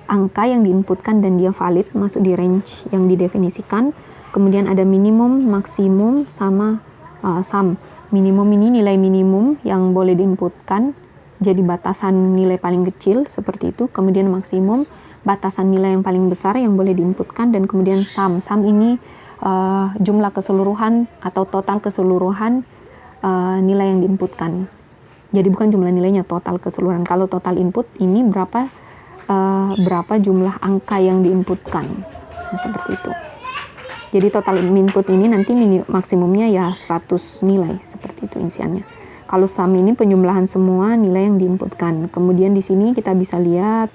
angka yang diinputkan dan dia valid, masuk di range yang didefinisikan. Kemudian ada minimum, maksimum, sama sum. Minimum ini nilai minimum yang boleh diinputkan, jadi batasan nilai paling kecil seperti itu. Kemudian maksimum, batasan nilai yang paling besar yang boleh diinputkan. Dan kemudian sum. Sum ini jumlah keseluruhan atau total keseluruhan nilai yang diinputkan. Jadi bukan jumlah nilainya, total keseluruhan. Kalau total input ini berapa jumlah angka yang diinputkan. Nah, seperti itu. Jadi total input ini nanti maksimumnya ya 100 nilai, seperti itu isiannya. Kalau sum ini penjumlahan semua nilai yang diinputkan. Kemudian di sini kita bisa lihat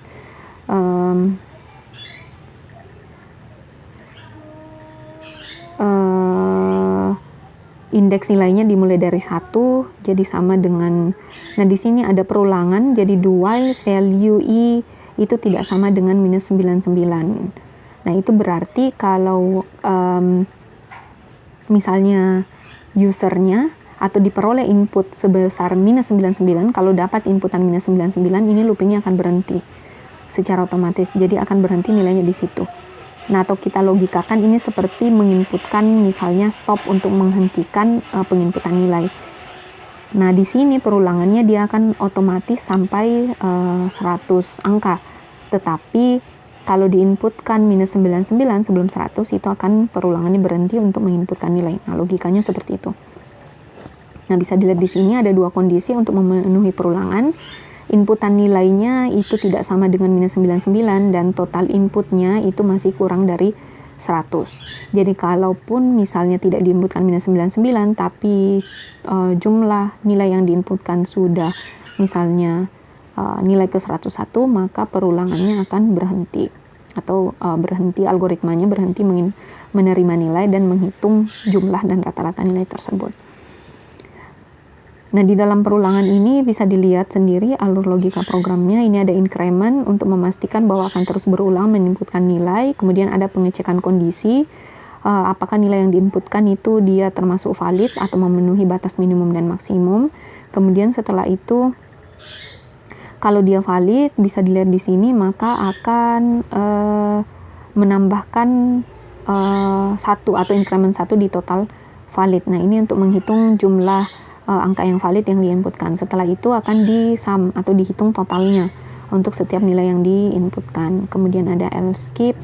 indeks nilainya dimulai dari 1, jadi sama dengan, nah di sini ada perulangan, jadi dual value I itu tidak sama dengan minus 99. Nah itu berarti kalau misalnya usernya atau diperoleh input sebesar minus 99, kalau dapat inputan minus 99, ini loopingnya akan berhenti secara otomatis, jadi akan berhenti nilainya di situ. Nah, atau kita logikakan ini seperti menginputkan misalnya stop untuk menghentikan penginputan nilai. Nah, di sini perulangannya dia akan otomatis sampai 100 angka. Tetapi kalau diinputkan minus 99 sebelum 100, itu akan perulangannya berhenti untuk menginputkan nilai. Nah, logikanya seperti itu. Nah, bisa dilihat di sini ada dua kondisi untuk memenuhi perulangan. Inputan nilainya itu tidak sama dengan minus 99 dan total inputnya itu masih kurang dari 100. Jadi kalaupun misalnya tidak diinputkan minus 99 tapi jumlah nilai yang diinputkan sudah misalnya nilai ke 101, maka perulangannya akan berhenti atau algoritmanya berhenti menerima nilai dan menghitung jumlah dan rata-rata nilai tersebut. Nah, di dalam perulangan ini bisa dilihat sendiri alur logika programnya. Ini ada increment untuk memastikan bahwa akan terus berulang menginputkan nilai. Kemudian ada pengecekan kondisi, apakah nilai yang diinputkan itu dia termasuk valid atau memenuhi batas minimum dan maksimum. Kemudian setelah itu, kalau dia valid, bisa dilihat di sini, maka akan menambahkan 1 atau increment 1 di total valid. Nah, ini untuk menghitung jumlah angka yang valid yang diinputkan. Setelah itu akan di sum atau dihitung totalnya untuk setiap nilai yang diinputkan. Kemudian ada else skip,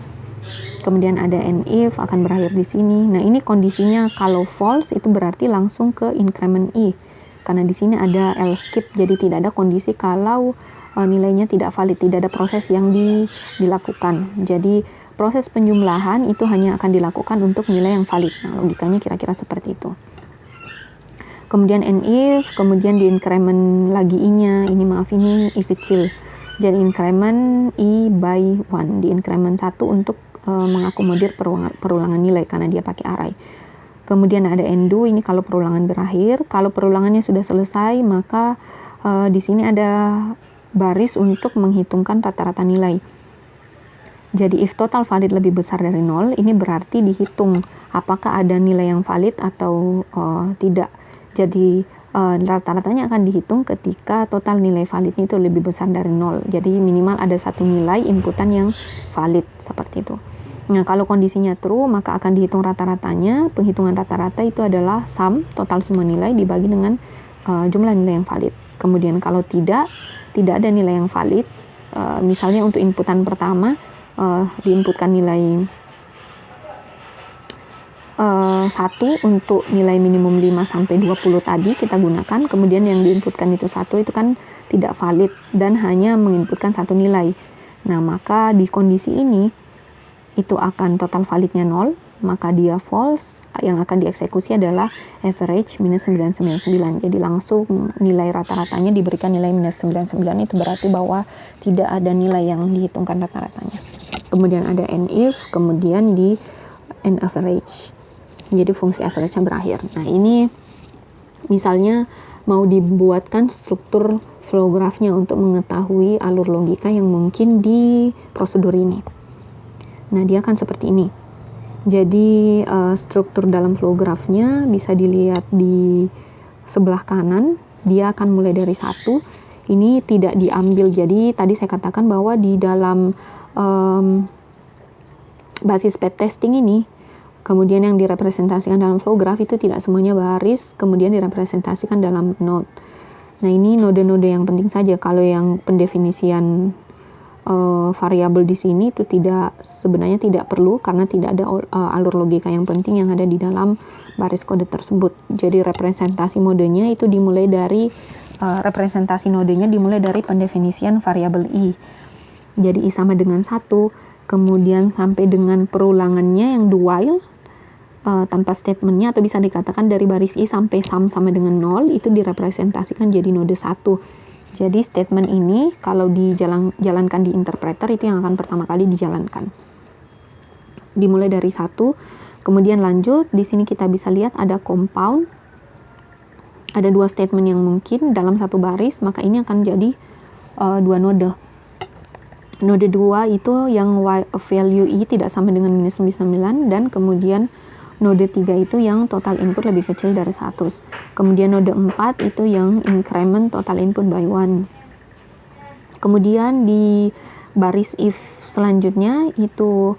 kemudian ada and if akan berakhir di sini. Nah, ini kondisinya kalau false itu berarti langsung ke increment I. Karena di sini ada else skip, jadi tidak ada kondisi kalau nilainya tidak valid, tidak ada proses yang dilakukan. Jadi proses penjumlahan itu hanya akan dilakukan untuk nilai yang valid. Nah, logikanya kira-kira seperti itu. Kemudian and if, kemudian di increment lagi I-nya, ini I kecil. Jadi increment I by 1, di increment 1 untuk mengakomodir perulangan nilai karena dia pakai array. Kemudian ada and do, ini kalau perulangan berakhir. Kalau perulangannya sudah selesai, maka di sini ada baris untuk menghitungkan rata-rata nilai. Jadi if total valid lebih besar dari 0, ini berarti dihitung apakah ada nilai yang valid atau tidak. Jadi rata-ratanya akan dihitung ketika total nilai validnya itu lebih besar dari 0. Jadi minimal ada satu nilai inputan yang valid, seperti itu. Nah, kalau kondisinya true, maka akan dihitung rata-ratanya. Penghitungan rata-rata itu adalah sum, total semua nilai dibagi dengan jumlah nilai yang valid. Kemudian kalau tidak ada nilai yang valid, misalnya untuk inputan pertama, diinputkan nilai 1 untuk nilai minimum 5-20 tadi kita gunakan, kemudian yang diinputkan itu 1 itu kan tidak valid dan hanya menginputkan satu nilai. Nah, maka di kondisi ini itu akan total validnya 0, maka dia false. Yang akan dieksekusi adalah average minus 999. Jadi langsung nilai rata-ratanya diberikan nilai minus 99, itu berarti bahwa tidak ada nilai yang dihitungkan rata-ratanya. Kemudian ada and if, kemudian di and average. Jadi fungsi average-nya berakhir. Nah, ini misalnya mau dibuatkan struktur flow graph-nya untuk mengetahui alur logika yang mungkin di prosedur ini. Nah, dia akan seperti ini. Jadi struktur dalam flow graph-nya bisa dilihat di sebelah kanan. Dia akan mulai dari 1. Ini tidak diambil. Jadi tadi saya katakan bahwa di dalam basis path testing ini, kemudian yang direpresentasikan dalam flow graph itu tidak semuanya baris, kemudian direpresentasikan dalam node. Nah, ini node-node yang penting saja. Kalau yang pendefinisian variabel di sini itu sebenarnya tidak perlu, karena tidak ada alur logika yang penting yang ada di dalam baris kode tersebut. Jadi representasi modenya itu dimulai dari pendefinisian variabel i. Jadi i sama dengan 1, kemudian sampai dengan perulangannya yang while tanpa statementnya, atau bisa dikatakan dari baris i sampai sum sama dengan 0 itu direpresentasikan jadi node 1. Jadi statement ini kalau dijalankan di interpreter itu yang akan pertama kali dijalankan. Dimulai dari 1, kemudian lanjut. Di sini kita bisa lihat ada compound. Ada 2 statement yang mungkin dalam satu baris, maka ini akan jadi 2 node. Node 2 itu yang value i tidak sama dengan minus 99, dan kemudian node 3 itu yang total input lebih kecil dari 100. Kemudian node 4 itu yang increment total input by 1. Kemudian di baris if selanjutnya itu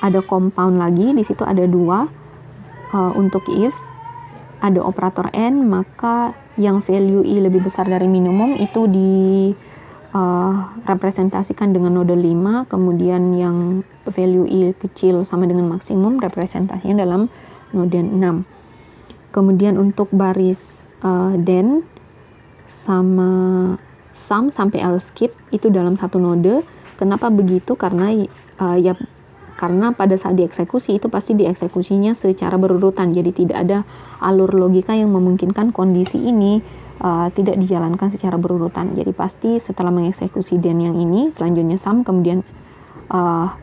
ada compound lagi, di situ ada 2 untuk if. Ada operator n, maka yang value i lebih besar dari minimum itu representasikan dengan node 5, kemudian yang value i kecil sama dengan maksimum representasinya dalam node 6. Kemudian untuk baris then sama sum sampai else skip itu dalam satu node. Kenapa begitu? Karena pada saat dieksekusi itu pasti dieksekusinya secara berurutan, jadi tidak ada alur logika yang memungkinkan kondisi ini tidak dijalankan secara berurutan. Jadi pasti setelah mengeksekusi then yang ini, selanjutnya sum, kemudian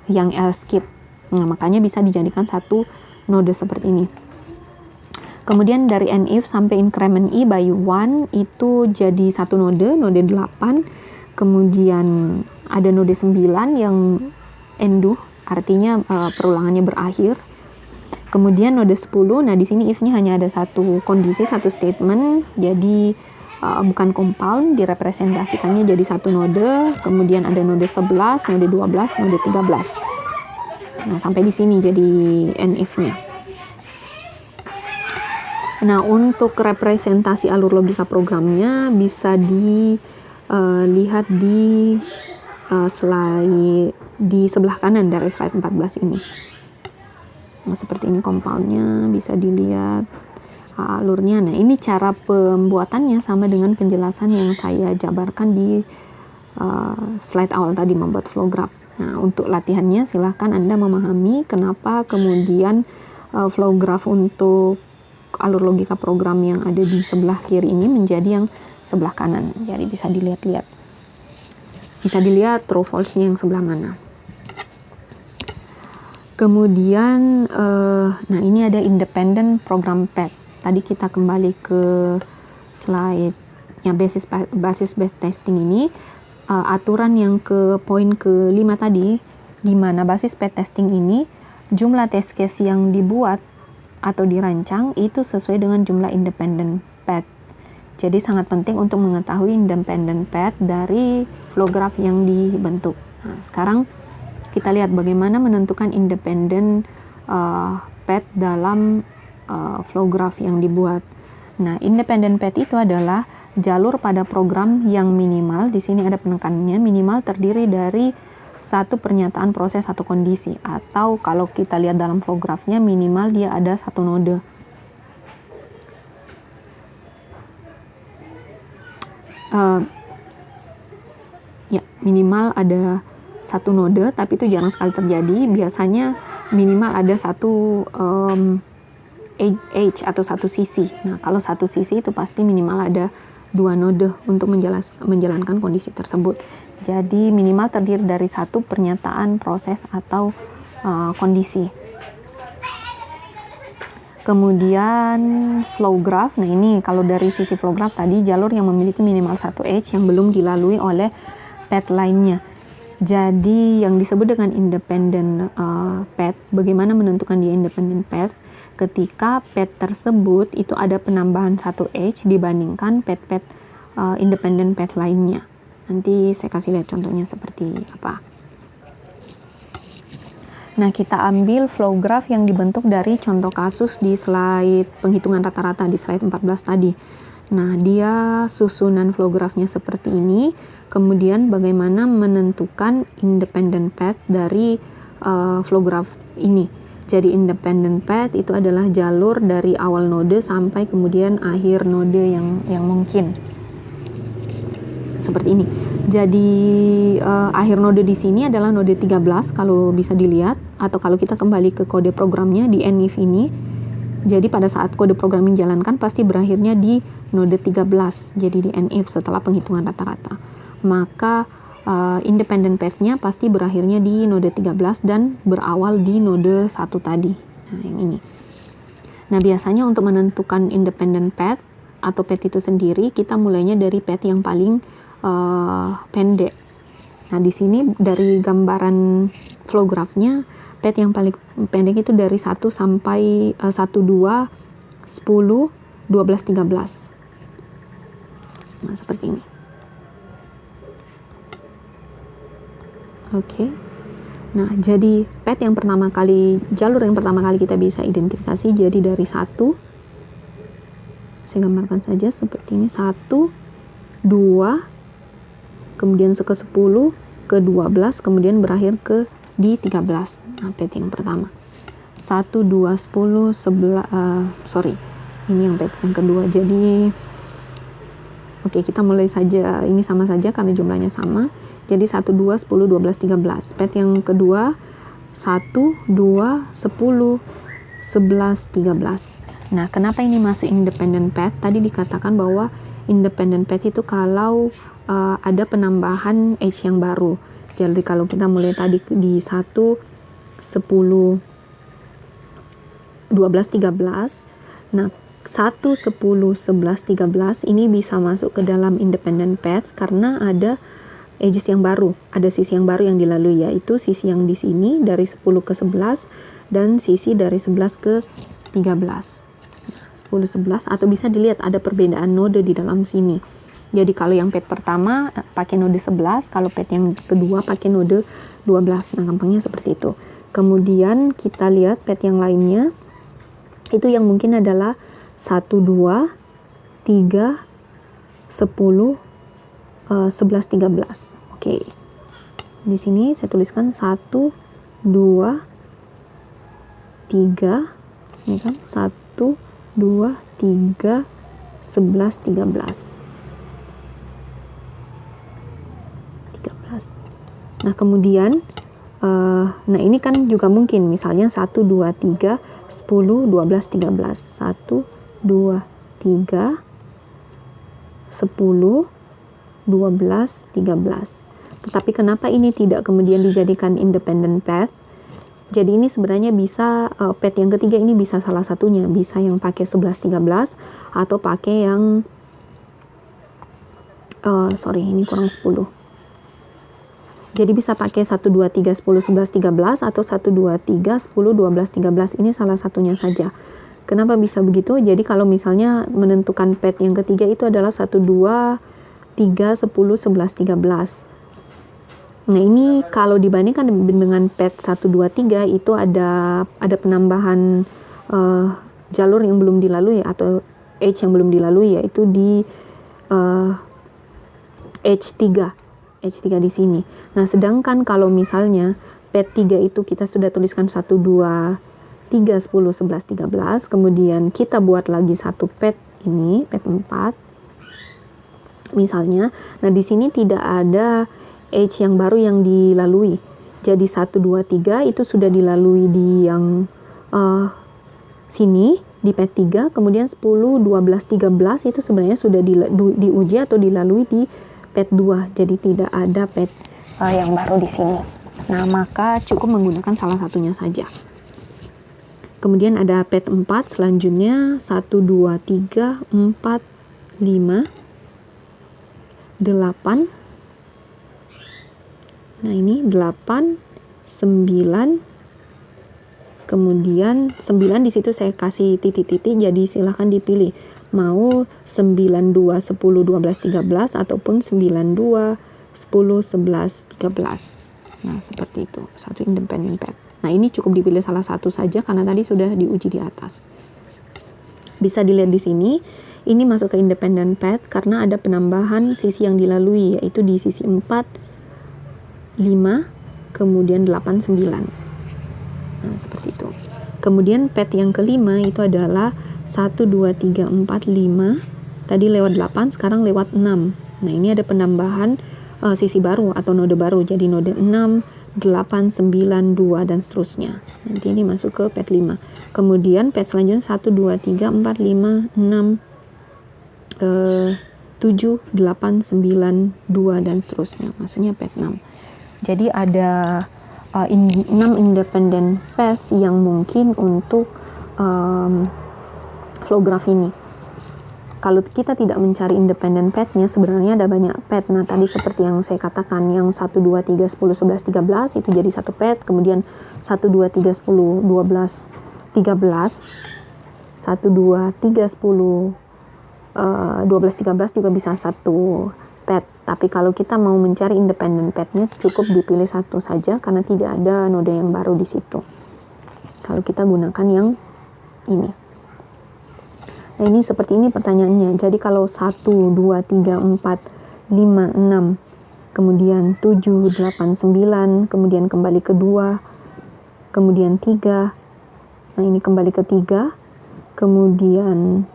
yang else skip. Nah, makanya bisa dijadikan satu node seperti ini. Kemudian dari end if sampai increment i by 1 itu jadi satu node 8. Kemudian ada node 9 yang enduh, artinya perulangannya berakhir. Kemudian node 10, nah di sini if-nya hanya ada satu kondisi, satu statement, jadi bukan compound, direpresentasikannya jadi satu node. Kemudian ada node 11, node 12, node 13. Nah, sampai di sini jadi end if-nya. Nah, untuk representasi alur logika programnya bisa dilihat di slide di sebelah kanan dari slide 14 ini. Nah, seperti ini compoundnya, bisa dilihat alurnya. Nah, ini cara pembuatannya sama dengan penjelasan yang saya jabarkan di slide awal tadi, membuat flow graph. Nah, untuk latihannya silahkan Anda memahami kenapa kemudian flow graph untuk alur logika program yang ada di sebelah kiri ini menjadi yang sebelah kanan. Jadi bisa dilihat-lihat. Bisa dilihat true false-nya yang sebelah mana. Kemudian, nah ini ada independent program path. Tadi kita kembali ke slide-nya basis path testing ini. Aturan yang ke poin ke-5 tadi, di mana basis path testing ini jumlah test case yang dibuat atau dirancang itu sesuai dengan jumlah independent path. Jadi sangat penting untuk mengetahui independent path dari flow graph yang dibentuk. Nah, sekarang kita lihat bagaimana menentukan independent path dalam flow graph yang dibuat. Nah, independent path itu adalah jalur pada program yang minimal, di sini ada penekanannya, minimal terdiri dari satu pernyataan proses atau kondisi, atau kalau kita lihat dalam flow graph-nya minimal dia ada satu node. Minimal ada satu node, tapi itu jarang sekali terjadi. Biasanya minimal ada satu edge atau satu sisi. Nah, kalau satu sisi itu pasti minimal ada dua node untuk menjalankan kondisi tersebut. Jadi minimal terdiri dari satu pernyataan proses atau kondisi. Kemudian flow graph. Nah, ini kalau dari sisi flow graph tadi, jalur yang memiliki minimal 1 edge yang belum dilalui oleh path lainnya. Jadi yang disebut dengan independent path, bagaimana menentukan dia independent path? Ketika path tersebut itu ada penambahan 1 edge dibandingkan path independent path lainnya. Nanti saya kasih lihat contohnya seperti apa. Nah, kita ambil flow graph yang dibentuk dari contoh kasus di slide penghitungan rata-rata di slide 14 tadi. Nah, dia susunan flow graphnya seperti ini. Kemudian bagaimana menentukan independent path dari flow graph ini. Jadi independent path itu adalah jalur dari awal node sampai kemudian akhir node yang mungkin. Seperti ini. Jadi akhir node di sini adalah node 13 kalau bisa dilihat, atau kalau kita kembali ke kode programnya di NIF ini. Jadi pada saat kode program ini dijalankan pasti berakhirnya di node 13. Jadi di NIF setelah penghitungan rata-rata. Maka independent path-nya pasti berakhirnya di node 13 dan berawal di node 1 tadi. Nah, yang ini. Nah, biasanya untuk menentukan independent path atau path itu sendiri, kita mulainya dari path yang paling pendek. Nah, di sini dari gambaran flow graph-nya, path yang paling pendek itu dari 1 sampai 1, 2, 10, 12, 13. Nah, seperti ini. Oke. Nah, jadi path yang pertama kali, jalur yang pertama kali kita bisa identifikasi jadi dari 1. Saya gambarkan saja seperti ini. 1, 2, kemudian ke 10, ke 12, kemudian berakhir ke di 13. Nah, path yang pertama. 1, 2, 10, 11, ini yang path yang kedua. Jadi, oke, kita mulai saja, ini sama saja karena jumlahnya sama. Jadi 1, 2, 10, 12, 13. Path yang kedua, 1, 2, 10, 11, 13. Nah, kenapa ini masuk independent path? Tadi dikatakan bahwa independent path itu kalau ada penambahan edge yang baru. Jadi kalau kita mulai tadi di 1, 10, 12, 13. Nah, 1, 10, 11, 13 ini bisa masuk ke dalam independent path karena ada edges yang baru, ada sisi yang baru yang dilalui, yaitu sisi yang di sini dari 10 ke 11 dan sisi dari 11 ke 13. 10, 11, atau bisa dilihat ada perbedaan node di dalam sini. Jadi kalau yang path pertama pakai node 11, kalau path yang kedua pakai node 12. Nah, gampangnya seperti itu. Kemudian kita lihat path yang lainnya. Itu yang mungkin adalah 1, 2, 3, 10, 11, 13. Oke. Di sini saya tuliskan 1, 2, 3. Ini kan 1, 2, 3, 11, 13. Nah, kemudian nah ini kan juga mungkin misalnya 1, 2, 3, 10, 12, 13. 1, 2, 3, 10, 12, 13. Tetapi kenapa ini tidak kemudian dijadikan independent path? Jadi ini sebenarnya bisa path yang ketiga ini bisa salah satunya, bisa yang pakai 11, 13 atau pakai yang ini kurang 10. Jadi bisa pakai 1, 2, 3, 10, 11, 13 atau 1, 2, 3, 10, 12, 13. Ini salah satunya saja. Kenapa bisa begitu? Jadi kalau misalnya menentukan path yang ketiga itu adalah 1, 2, 3, 10, 11, 13. Nah, ini kalau dibandingkan dengan path 1, 2, 3 itu ada penambahan jalur yang belum dilalui atau edge yang belum dilalui, yaitu di edge 3. Edge 3 di sini. Nah, sedangkan kalau misalnya path 3 itu kita sudah tuliskan 1, 2, 3, 10, 11, 13, kemudian kita buat lagi satu path ini, path 4. Misalnya, nah di sini tidak ada edge yang baru yang dilalui. Jadi 1, 2, 3 itu sudah dilalui di yang sini di path 3, kemudian 10, 12, 13 itu sebenarnya sudah diuji atau dilalui di path 2, jadi tidak ada path yang baru di sini. Nah, maka cukup menggunakan salah satunya saja. Kemudian ada pad 4 selanjutnya 1, 2, 3, 4, 5, 8. Nah ini 8, 9, kemudian 9 di situ saya kasih titik-titik, jadi silahkan dipilih mau 9, 2, 10, 12, 13 ataupun 9, 2, 10, 11, 13. Nah seperti itu, satu independent pad. Nah ini cukup dipilih salah satu saja karena tadi sudah diuji di atas. Bisa dilihat di sini, ini masuk ke independent pad karena ada penambahan sisi yang dilalui, yaitu di sisi 4, 5, kemudian 8, 9. Nah seperti itu. Kemudian pad yang kelima itu adalah 1, 2, 3, 4, 5. Tadi lewat 8, sekarang lewat 6. Nah ini ada penambahan sisi baru atau node baru, jadi node 6, 8, 9, 2 dan seterusnya. Nanti ini masuk ke pad 5. Kemudian pad selanjutnya 1, 2, 3, 4, 5, 6, 7, 8, 9, 2 dan seterusnya. Maksudnya pad 6. Jadi ada 6 independent path yang mungkin untuk flow graph ini. Kalau kita tidak mencari independent path-nya, sebenarnya ada banyak path. Nah, tadi seperti yang saya katakan, yang 1, 2, 3, 10, 11, 13 itu jadi satu path. Kemudian 1, 2, 3, 10, 12, 13. 1, 2, 3, 10, 12, 13 juga bisa satu path. Tapi kalau kita mau mencari independent path-nya, cukup dipilih satu saja karena tidak ada node yang baru di situ. Kalau kita gunakan yang ini. Nah, ini seperti ini pertanyaannya. Jadi kalau 1, 2, 3, 4, 5, 6, kemudian 7, 8, 9, kemudian kembali ke 2, kemudian 3. Nah, ini kembali ke 3, kemudian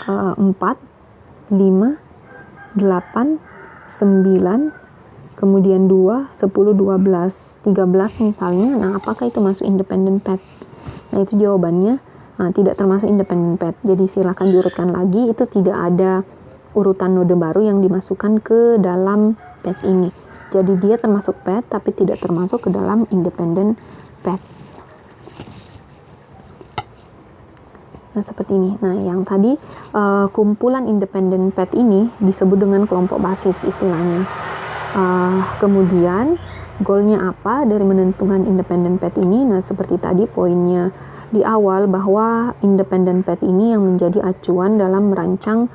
4, 5, 8, 9, kemudian 2, 10, 12, 13 misalnya. Nah, apakah itu masuk independent path? Nah, itu jawabannya tidak termasuk independent path. Jadi silakan diurutkan lagi, itu tidak ada urutan node baru yang dimasukkan ke dalam path ini. Jadi dia termasuk path tapi tidak termasuk ke dalam independent path. Nah, seperti ini. Nah, yang tadi kumpulan independent path ini disebut dengan kelompok basis istilahnya. Kemudian goalnya apa dari menentukan independent path ini? Nah, seperti tadi poinnya di awal bahwa independent path ini yang menjadi acuan dalam merancang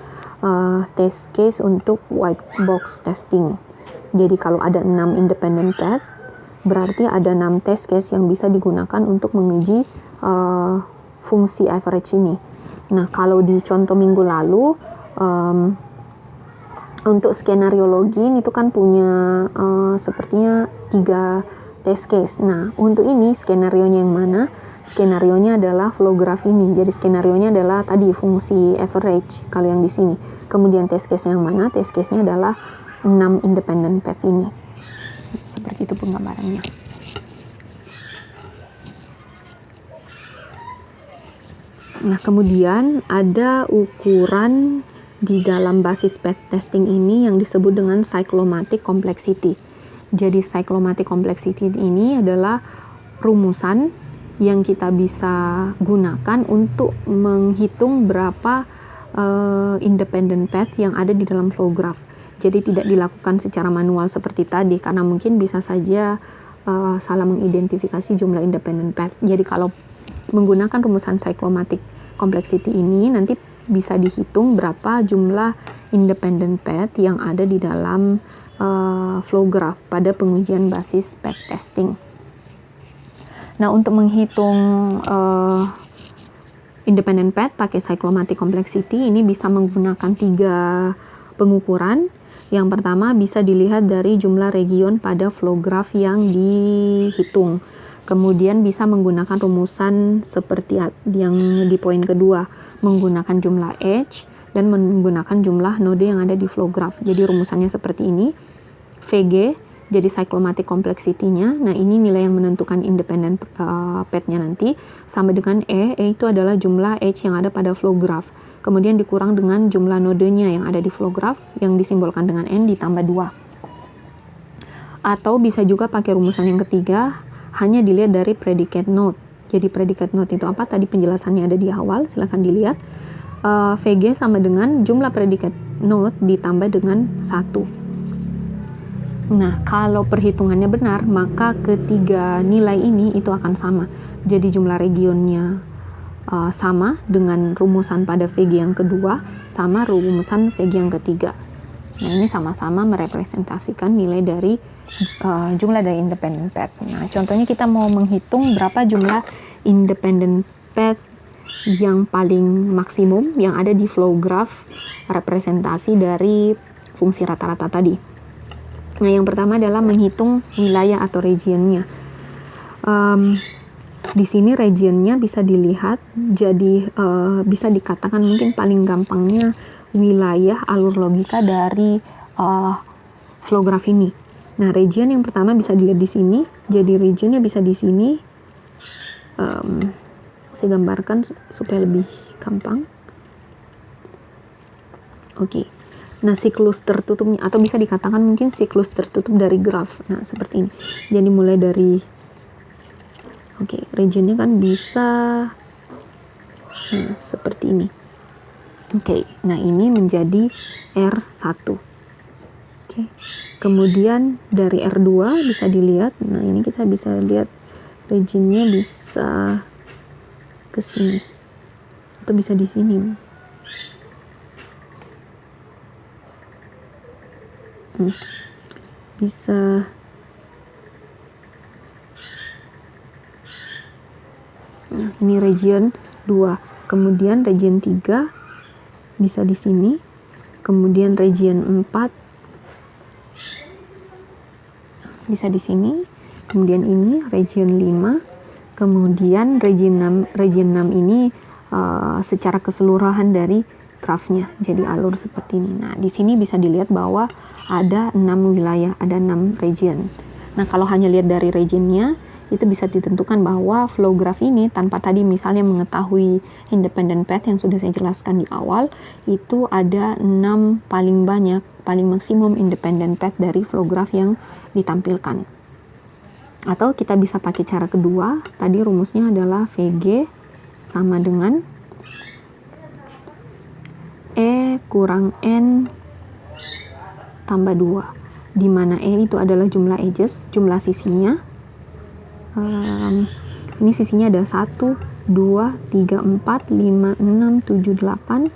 test case untuk white box testing. Jadi kalau ada 6 independent path, berarti ada 6 test case yang bisa digunakan untuk menguji fungsi average ini. Nah, kalau di contoh minggu lalu untuk skenariologi itu kan punya sepertinya 3 test case. Nah, untuk ini skenarionya yang mana? Skenarionya adalah flow graph ini. Jadi skenarionya adalah tadi fungsi average kalau yang di sini. Kemudian test case yang mana? Test case-nya adalah 6 independent path ini. Seperti itu penggambarannya. Nah, kemudian ada ukuran di dalam basis path testing ini yang disebut dengan cyclomatic complexity. Jadi cyclomatic complexity ini adalah rumusan yang kita bisa gunakan untuk menghitung berapa independent path yang ada di dalam flow graph. Jadi tidak dilakukan secara manual seperti tadi karena mungkin bisa saja salah mengidentifikasi jumlah independent path. Jadi kalau menggunakan rumusan cyclomatic complexity ini nanti bisa dihitung berapa jumlah independent path yang ada di dalam flow graph pada pengujian basis path testing. Nah, untuk menghitung independent path pakai cyclomatic complexity ini bisa menggunakan 3 pengukuran. Yang pertama bisa dilihat dari jumlah region pada flow graph yang dihitung. Kemudian bisa menggunakan rumusan seperti yang di poin kedua, menggunakan jumlah edge dan menggunakan jumlah node yang ada di flow graph. Jadi rumusannya seperti ini. VG jadi cyclomatic complexity-nya. Nah, ini nilai yang menentukan independent path-nya nanti sama dengan E itu adalah jumlah edge yang ada pada flow graph. Kemudian dikurang dengan jumlah nodenya yang ada di flow graph yang disimbolkan dengan N ditambah 2. Atau bisa juga pakai rumusan yang ketiga, hanya dilihat dari predicate node. Jadi predicate node itu apa? Tadi penjelasannya ada di awal, silahkan dilihat. VG sama dengan jumlah predicate node ditambah dengan 1. Nah, kalau perhitungannya benar, maka ketiga nilai ini itu akan sama. Jadi jumlah regionnya sama dengan rumusan pada VG yang kedua, sama rumusan VG yang ketiga. Nah, ini sama-sama merepresentasikan nilai dari jumlah dari independent path. Nah, contohnya kita mau menghitung berapa jumlah independent path yang paling maksimum yang ada di flow graph representasi dari fungsi rata-rata tadi. Nah, yang pertama adalah menghitung wilayah atau regionnya. Di sini regionnya bisa dilihat, jadi bisa dikatakan mungkin paling gampangnya wilayah alur logika dari flow graph ini. Nah, region yang pertama bisa dilihat di sini. Jadi regionnya bisa di sini. Saya gambarkan supaya lebih gampang. Oke. Nah, siklus tertutupnya atau bisa dikatakan mungkin siklus tertutup dari graf. Nah, seperti ini. Jadi mulai dari regionnya kan bisa seperti ini. Nah ini menjadi R1. Kemudian dari R2 bisa dilihat. Nah, ini kita bisa lihat regionnya bisa ke sini atau bisa di sini. Bisa ini region 2, kemudian region 3 bisa di sini, kemudian region 4 bisa di sini, kemudian ini region 5, kemudian region 6 ini secara keseluruhan dari grafnya, jadi alur seperti ini. Nah, di sini bisa dilihat bahwa ada 6 wilayah, ada 6 region. Nah, kalau hanya lihat dari regionnya, itu bisa ditentukan bahwa flow graph ini tanpa tadi misalnya mengetahui independent path yang sudah saya jelaskan di awal, itu ada 6 paling banyak, paling maksimum independent path dari flow graph yang ditampilkan. Atau kita bisa pakai cara kedua, tadi rumusnya adalah VG sama dengan E kurang N tambah 2, di mana E itu adalah jumlah edges, jumlah sisinya. Ini sisinya ada 1, 2, 3, 4, 5, 6, 7, 8,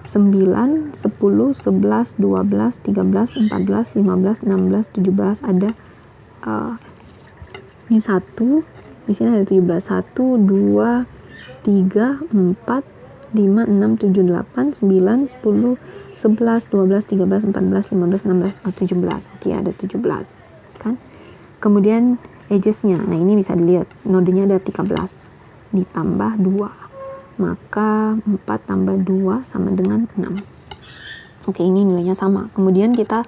9, 10, 11, 12, 13, 14, 15, 16, 17, ada ini 1, di sini ada 17, 1, 2, 3, 4, 5, 6, 7, 8, 9, 10, 11, 12, 13, 14, 15, 16, 17. Oke, ada 17 kan. Kemudian edges-nya, nah ini bisa dilihat nodenya ada 13 ditambah 2, maka 4 tambah 2 sama dengan 6. Oke, ini nilainya sama. Kemudian kita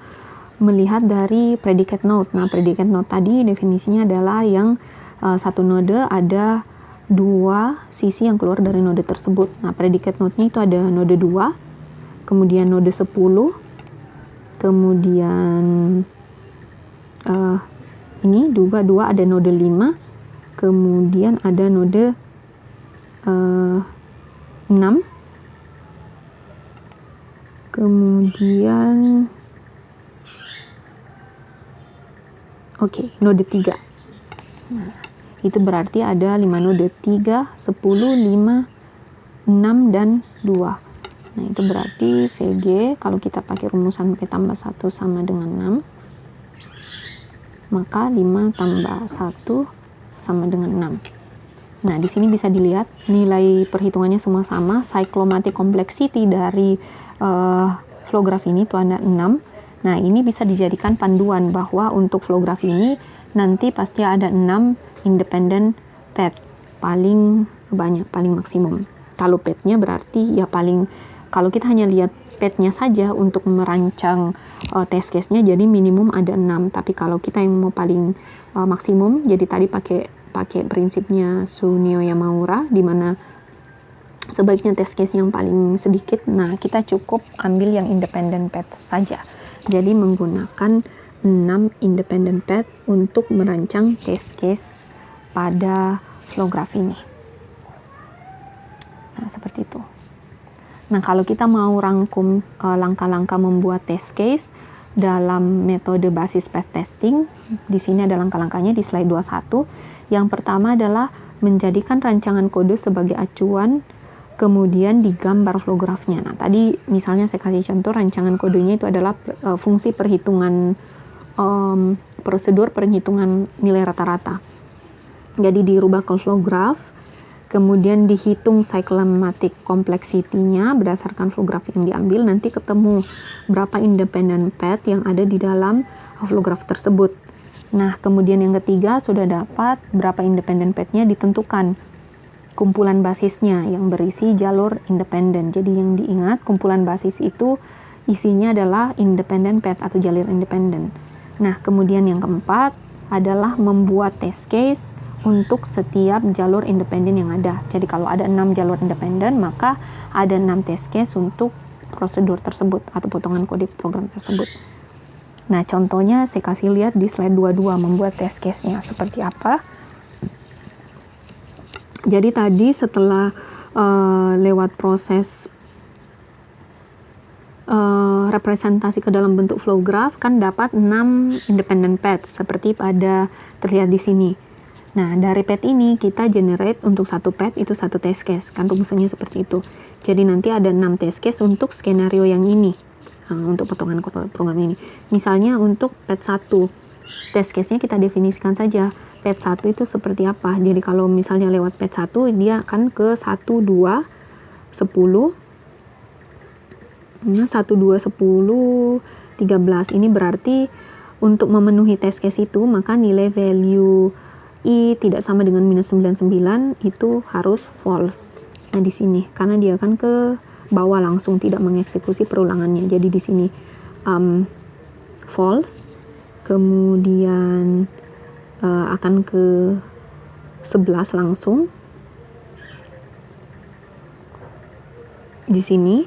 melihat dari predicate node. Nah, predicate node tadi definisinya adalah yang satu node ada 2 sisi yang keluar dari node tersebut. Nah, predicate node-nya itu ada node 2, kemudian node 10, kemudian ini juga 2 ada node 5, kemudian ada node 6, kemudian node 3. Nah, itu berarti ada 5 node, 3, 10, 5, 6, dan 2. Nah, itu berarti VG kalau kita pakai rumusan P tambah 1 sama dengan 6, maka 5 tambah 1 sama dengan 6. Nah, di sini bisa dilihat nilai perhitungannya semua sama. Cyclomatic complexity dari flow graph ini itu ada 6. Nah, ini bisa dijadikan panduan bahwa untuk flow graph ini nanti pasti ada 6 independent path, paling banyak, paling maksimum. Kalau path-nya berarti ya paling, kalau kita hanya lihat path-nya saja untuk merancang test case-nya, jadi minimum ada 6. Tapi kalau kita yang mau paling maksimum, jadi tadi pakai prinsipnya Sunio Yamaura, di mana sebaiknya test case yang paling sedikit. Nah, kita cukup ambil yang independent path saja. Jadi menggunakan 6 independent path untuk merancang test case pada flow graph ini. Nah, seperti itu. Nah, kalau kita mau rangkum langkah-langkah membuat test case dalam metode basis path testing, di sini ada langkah-langkahnya di slide 21. Yang pertama adalah menjadikan rancangan kode sebagai acuan, kemudian digambar flow graph-nya. Nah, tadi misalnya saya kasih contoh rancangan kodenya itu adalah fungsi perhitungan prosedur perhitungan nilai rata-rata. Jadi dirubah ke flow graph, kemudian dihitung cyclomatic complexity-nya berdasarkan flow graph yang diambil, nanti ketemu berapa independent path yang ada di dalam flow graph tersebut. Nah, kemudian yang ketiga sudah dapat berapa independent path-nya ditentukan. Kumpulan basisnya yang berisi jalur independen. Jadi yang diingat, kumpulan basis itu isinya adalah independent path atau jalur independen. Nah, kemudian yang keempat adalah membuat test case untuk setiap jalur independen yang ada. Jadi kalau ada 6 jalur independen, maka ada 6 test case untuk prosedur tersebut atau potongan kode program tersebut. Nah, contohnya saya kasih lihat di slide 22 membuat test case-nya seperti apa. Jadi tadi setelah lewat proses representasi ke dalam bentuk flow graph kan dapat 6 independent paths seperti pada terlihat di sini. Nah, dari path ini kita generate untuk satu path itu satu test case, kan rumusnya seperti itu. Jadi nanti ada 6 test case untuk skenario yang ini, untuk potongan program ini. Misalnya untuk path 1, test case-nya kita definisikan saja. Path 1 itu seperti apa. Jadi kalau misalnya lewat path 1, dia akan ke 1, 2, 10. Nah, 1, 2, 10, 13. Ini berarti untuk memenuhi test case itu, maka nilai value I tidak sama dengan minus 99 itu harus false. Nah, di sini karena dia akan ke bawah langsung tidak mengeksekusi perulangannya. Jadi di sini false. Kemudian akan ke 11 langsung. Di sini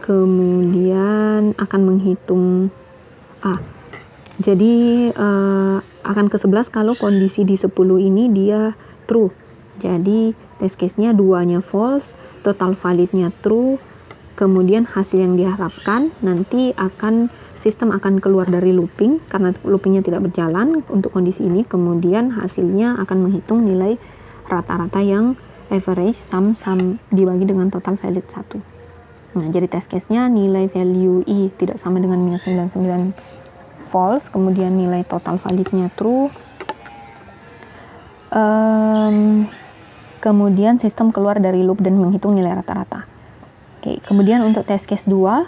kemudian akan menghitung jadi akan ke 11 kalau kondisi di 10 ini dia true. Jadi test case-nya 2-nya false, total validnya true, kemudian hasil yang diharapkan nanti sistem akan keluar dari looping karena loopingnya tidak berjalan untuk kondisi ini, kemudian hasilnya akan menghitung nilai rata-rata yang average sum dibagi dengan total valid 1. Nah, jadi test case-nya nilai value I tidak sama dengan minus 99 false, kemudian nilai total validnya true, kemudian sistem keluar dari loop dan menghitung nilai rata-rata. Oke, kemudian untuk test case 2,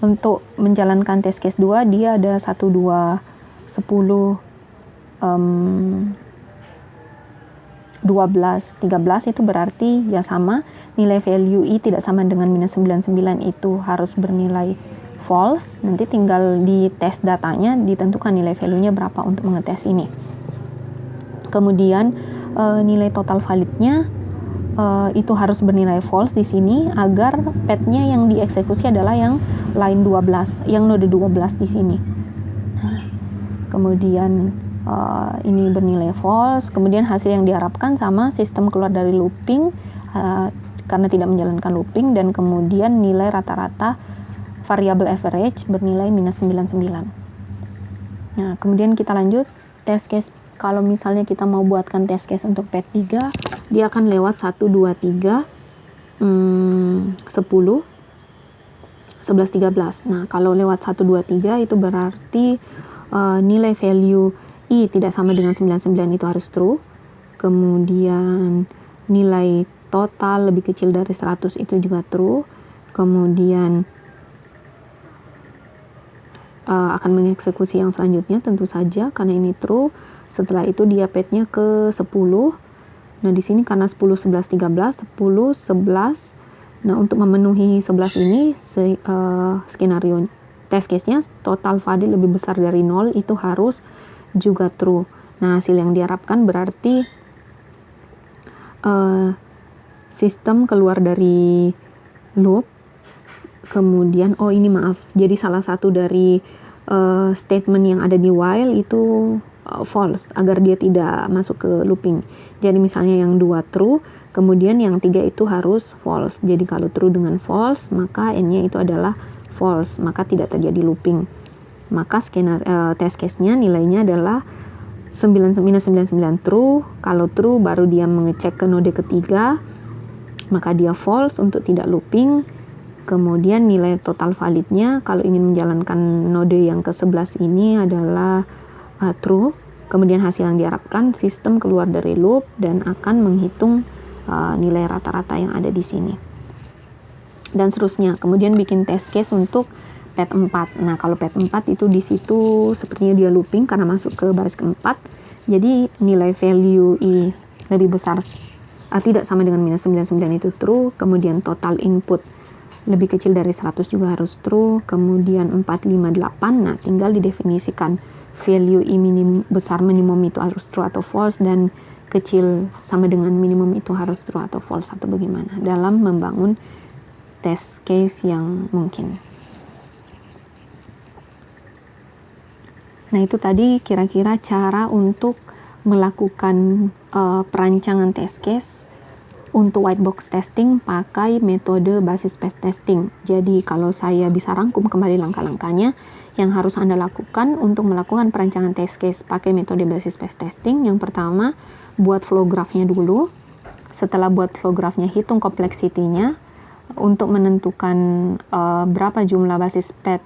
untuk menjalankan test case 2 dia ada 1, 2, 10, 12, 13 itu berarti ya sama, nilai value I tidak sama dengan minus 99 itu harus bernilai false, nanti tinggal di tes datanya ditentukan nilai value-nya berapa untuk mengetes ini. Kemudian nilai total validnya itu harus bernilai false di sini agar path-nya yang dieksekusi adalah yang line 12, yang node 12 di sini. Kemudian ini bernilai false, kemudian hasil yang diharapkan sama sistem keluar dari looping karena tidak menjalankan looping, dan kemudian nilai rata-rata variable average bernilai minus 99. Nah, kemudian kita lanjut test case. Kalau misalnya kita mau buatkan test case untuk path 3, dia akan lewat 1, 2, 3, 10, 11, 13. Nah, kalau lewat 1, 2, 3 itu berarti nilai value I tidak sama dengan 99 itu harus true. Kemudian nilai total lebih kecil dari 100 itu juga true. Kemudian akan mengeksekusi yang selanjutnya tentu saja karena ini true. Setelah itu dia path-nya ke 10. Nah, di sini karena 10, 11, 13, 10, 11. Nah, untuk memenuhi 11 ini skenario test case-nya total valid lebih besar dari 0 itu harus juga true. Nah, hasil yang diharapkan berarti sistem keluar dari loop. Kemudian jadi salah satu dari statement yang ada di while itu false agar dia tidak masuk ke looping. Jadi misalnya yang 2 true, kemudian yang 3 itu harus false. Jadi kalau true dengan false, maka n-nya itu adalah false, maka tidak terjadi looping. Maka test case-nya nilainya adalah 99 true. Kalau true baru dia mengecek ke node ketiga, maka dia false untuk tidak looping. Kemudian nilai total validnya kalau ingin menjalankan node yang ke-11 ini adalah true. Kemudian hasil yang diharapkan, sistem keluar dari loop dan akan menghitung nilai rata-rata yang ada di sini. Dan seterusnya. Kemudian bikin test case untuk pet 4. Nah, kalau pet 4 itu di situ sepertinya dia looping karena masuk ke baris keempat. Jadi nilai value I lebih besar, tidak sama dengan minus 99 itu true. Kemudian total input lebih kecil dari 100 juga harus true. Kemudian 458, nah tinggal didefinisikan value I besar minimum itu harus true atau false, dan kecil sama dengan minimum itu harus true atau false atau bagaimana dalam membangun test case yang mungkin. Nah, itu tadi kira-kira cara untuk melakukan perancangan test case untuk white box testing pakai metode basis pet testing. Jadi kalau saya bisa rangkum kembali langkah-langkahnya yang harus Anda lakukan untuk melakukan perancangan test case pakai metode basis pet testing. Yang pertama, buat flow graph-nya dulu. Setelah buat flow graph-nya, hitung complexity-nya untuk menentukan berapa jumlah basis pet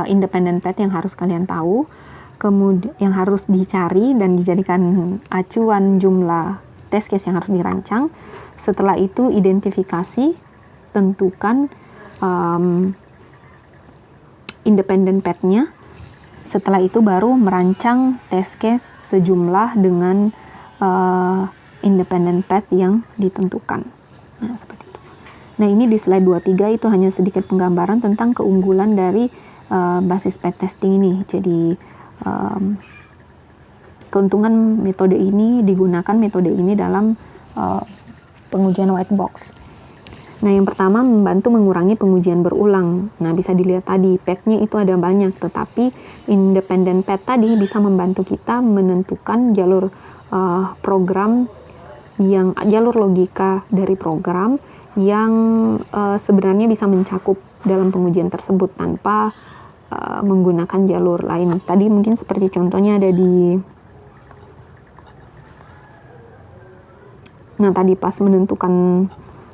independent pet yang harus kalian tahu. Kemudian yang harus dicari dan dijadikan acuan jumlah test case yang harus dirancang. Setelah itu identifikasi, tentukan independent pet-nya. Setelah itu baru merancang test case sejumlah dengan independent pet yang ditentukan. Nah, seperti itu. Nah, ini di slide 23 itu hanya sedikit penggambaran tentang keunggulan dari basis pet testing ini. Jadi keuntungan metode ini, digunakan metode ini dalam pengujian white box. Nah, yang pertama membantu mengurangi pengujian berulang. Nah, bisa dilihat tadi pet-nya itu ada banyak, tetapi independent pet tadi bisa membantu kita menentukan jalur program yang jalur logika dari program yang sebenarnya bisa mencakup dalam pengujian tersebut tanpa menggunakan jalur lain. Tadi mungkin seperti contohnya ada di tadi pas menentukan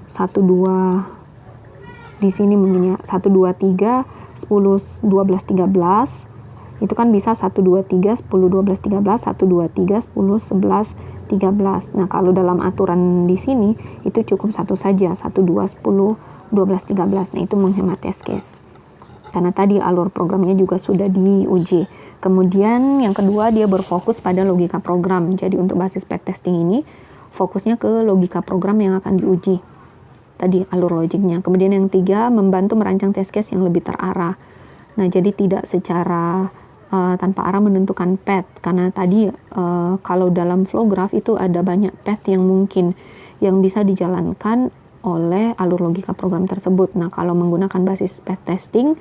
1, 2 di sini mungkin ya 1, 2, 3, 10, 12, 13 itu kan bisa 1, 2, 3, 10, 12, 13, 1, 2, 3, 10, 11, 13. Nah, kalau dalam aturan di sini itu cukup satu saja, 1, 2, 10, 12, 13. Nah, itu menghemat test case karena tadi alur programnya juga sudah diuji. Kemudian yang kedua, dia berfokus pada logika program. Jadi untuk basis pet testing ini fokusnya ke logika program yang akan diuji. Tadi alur logiknya. Kemudian yang 3, membantu merancang test case yang lebih terarah. Nah, jadi tidak secara tanpa arah menentukan path. Karena tadi kalau dalam flow graph itu ada banyak path yang mungkin yang bisa dijalankan oleh alur logika program tersebut. Nah, kalau menggunakan basis path testing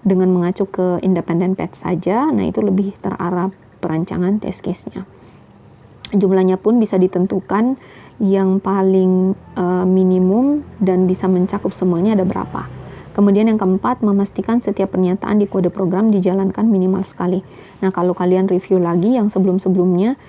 dengan mengacu ke independent path saja, nah itu lebih terarah perancangan test case-nya. Jumlahnya pun bisa ditentukan yang paling minimum dan bisa mencakup semuanya ada berapa. Kemudian yang keempat, memastikan setiap pernyataan di kode program dijalankan minimal sekali. Nah, kalau kalian review lagi yang sebelum-sebelumnya,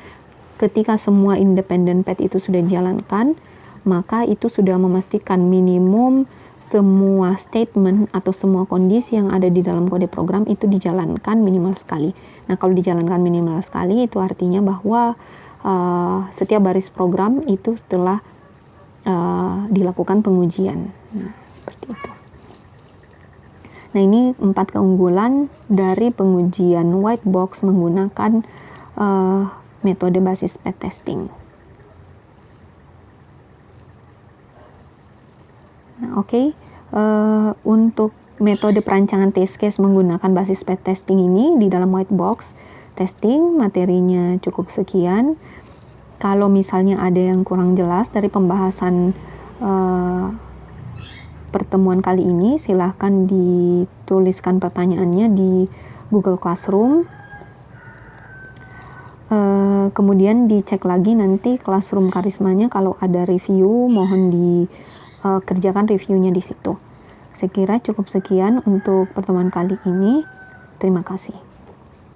ketika semua independent path itu sudah dijalankan, maka itu sudah memastikan minimum semua statement atau semua kondisi yang ada di dalam kode program itu dijalankan minimal sekali. Nah, kalau dijalankan minimal sekali itu artinya bahwa setiap baris program itu setelah dilakukan pengujian. Nah, seperti itu. Nah, ini 4 keunggulan dari pengujian white box menggunakan metode basis pet testing. Nah, oke. Untuk metode perancangan test case menggunakan basis pet testing ini di dalam white box testing, materinya cukup sekian. Kalau misalnya ada yang kurang jelas dari pembahasan pertemuan kali ini, silahkan dituliskan pertanyaannya di Google Classroom. Kemudian dicek lagi nanti Classroom Karismanya, kalau ada review mohon dikerjakan reviewnya di situ. Saya kira cukup sekian untuk pertemuan kali ini. Terima kasih.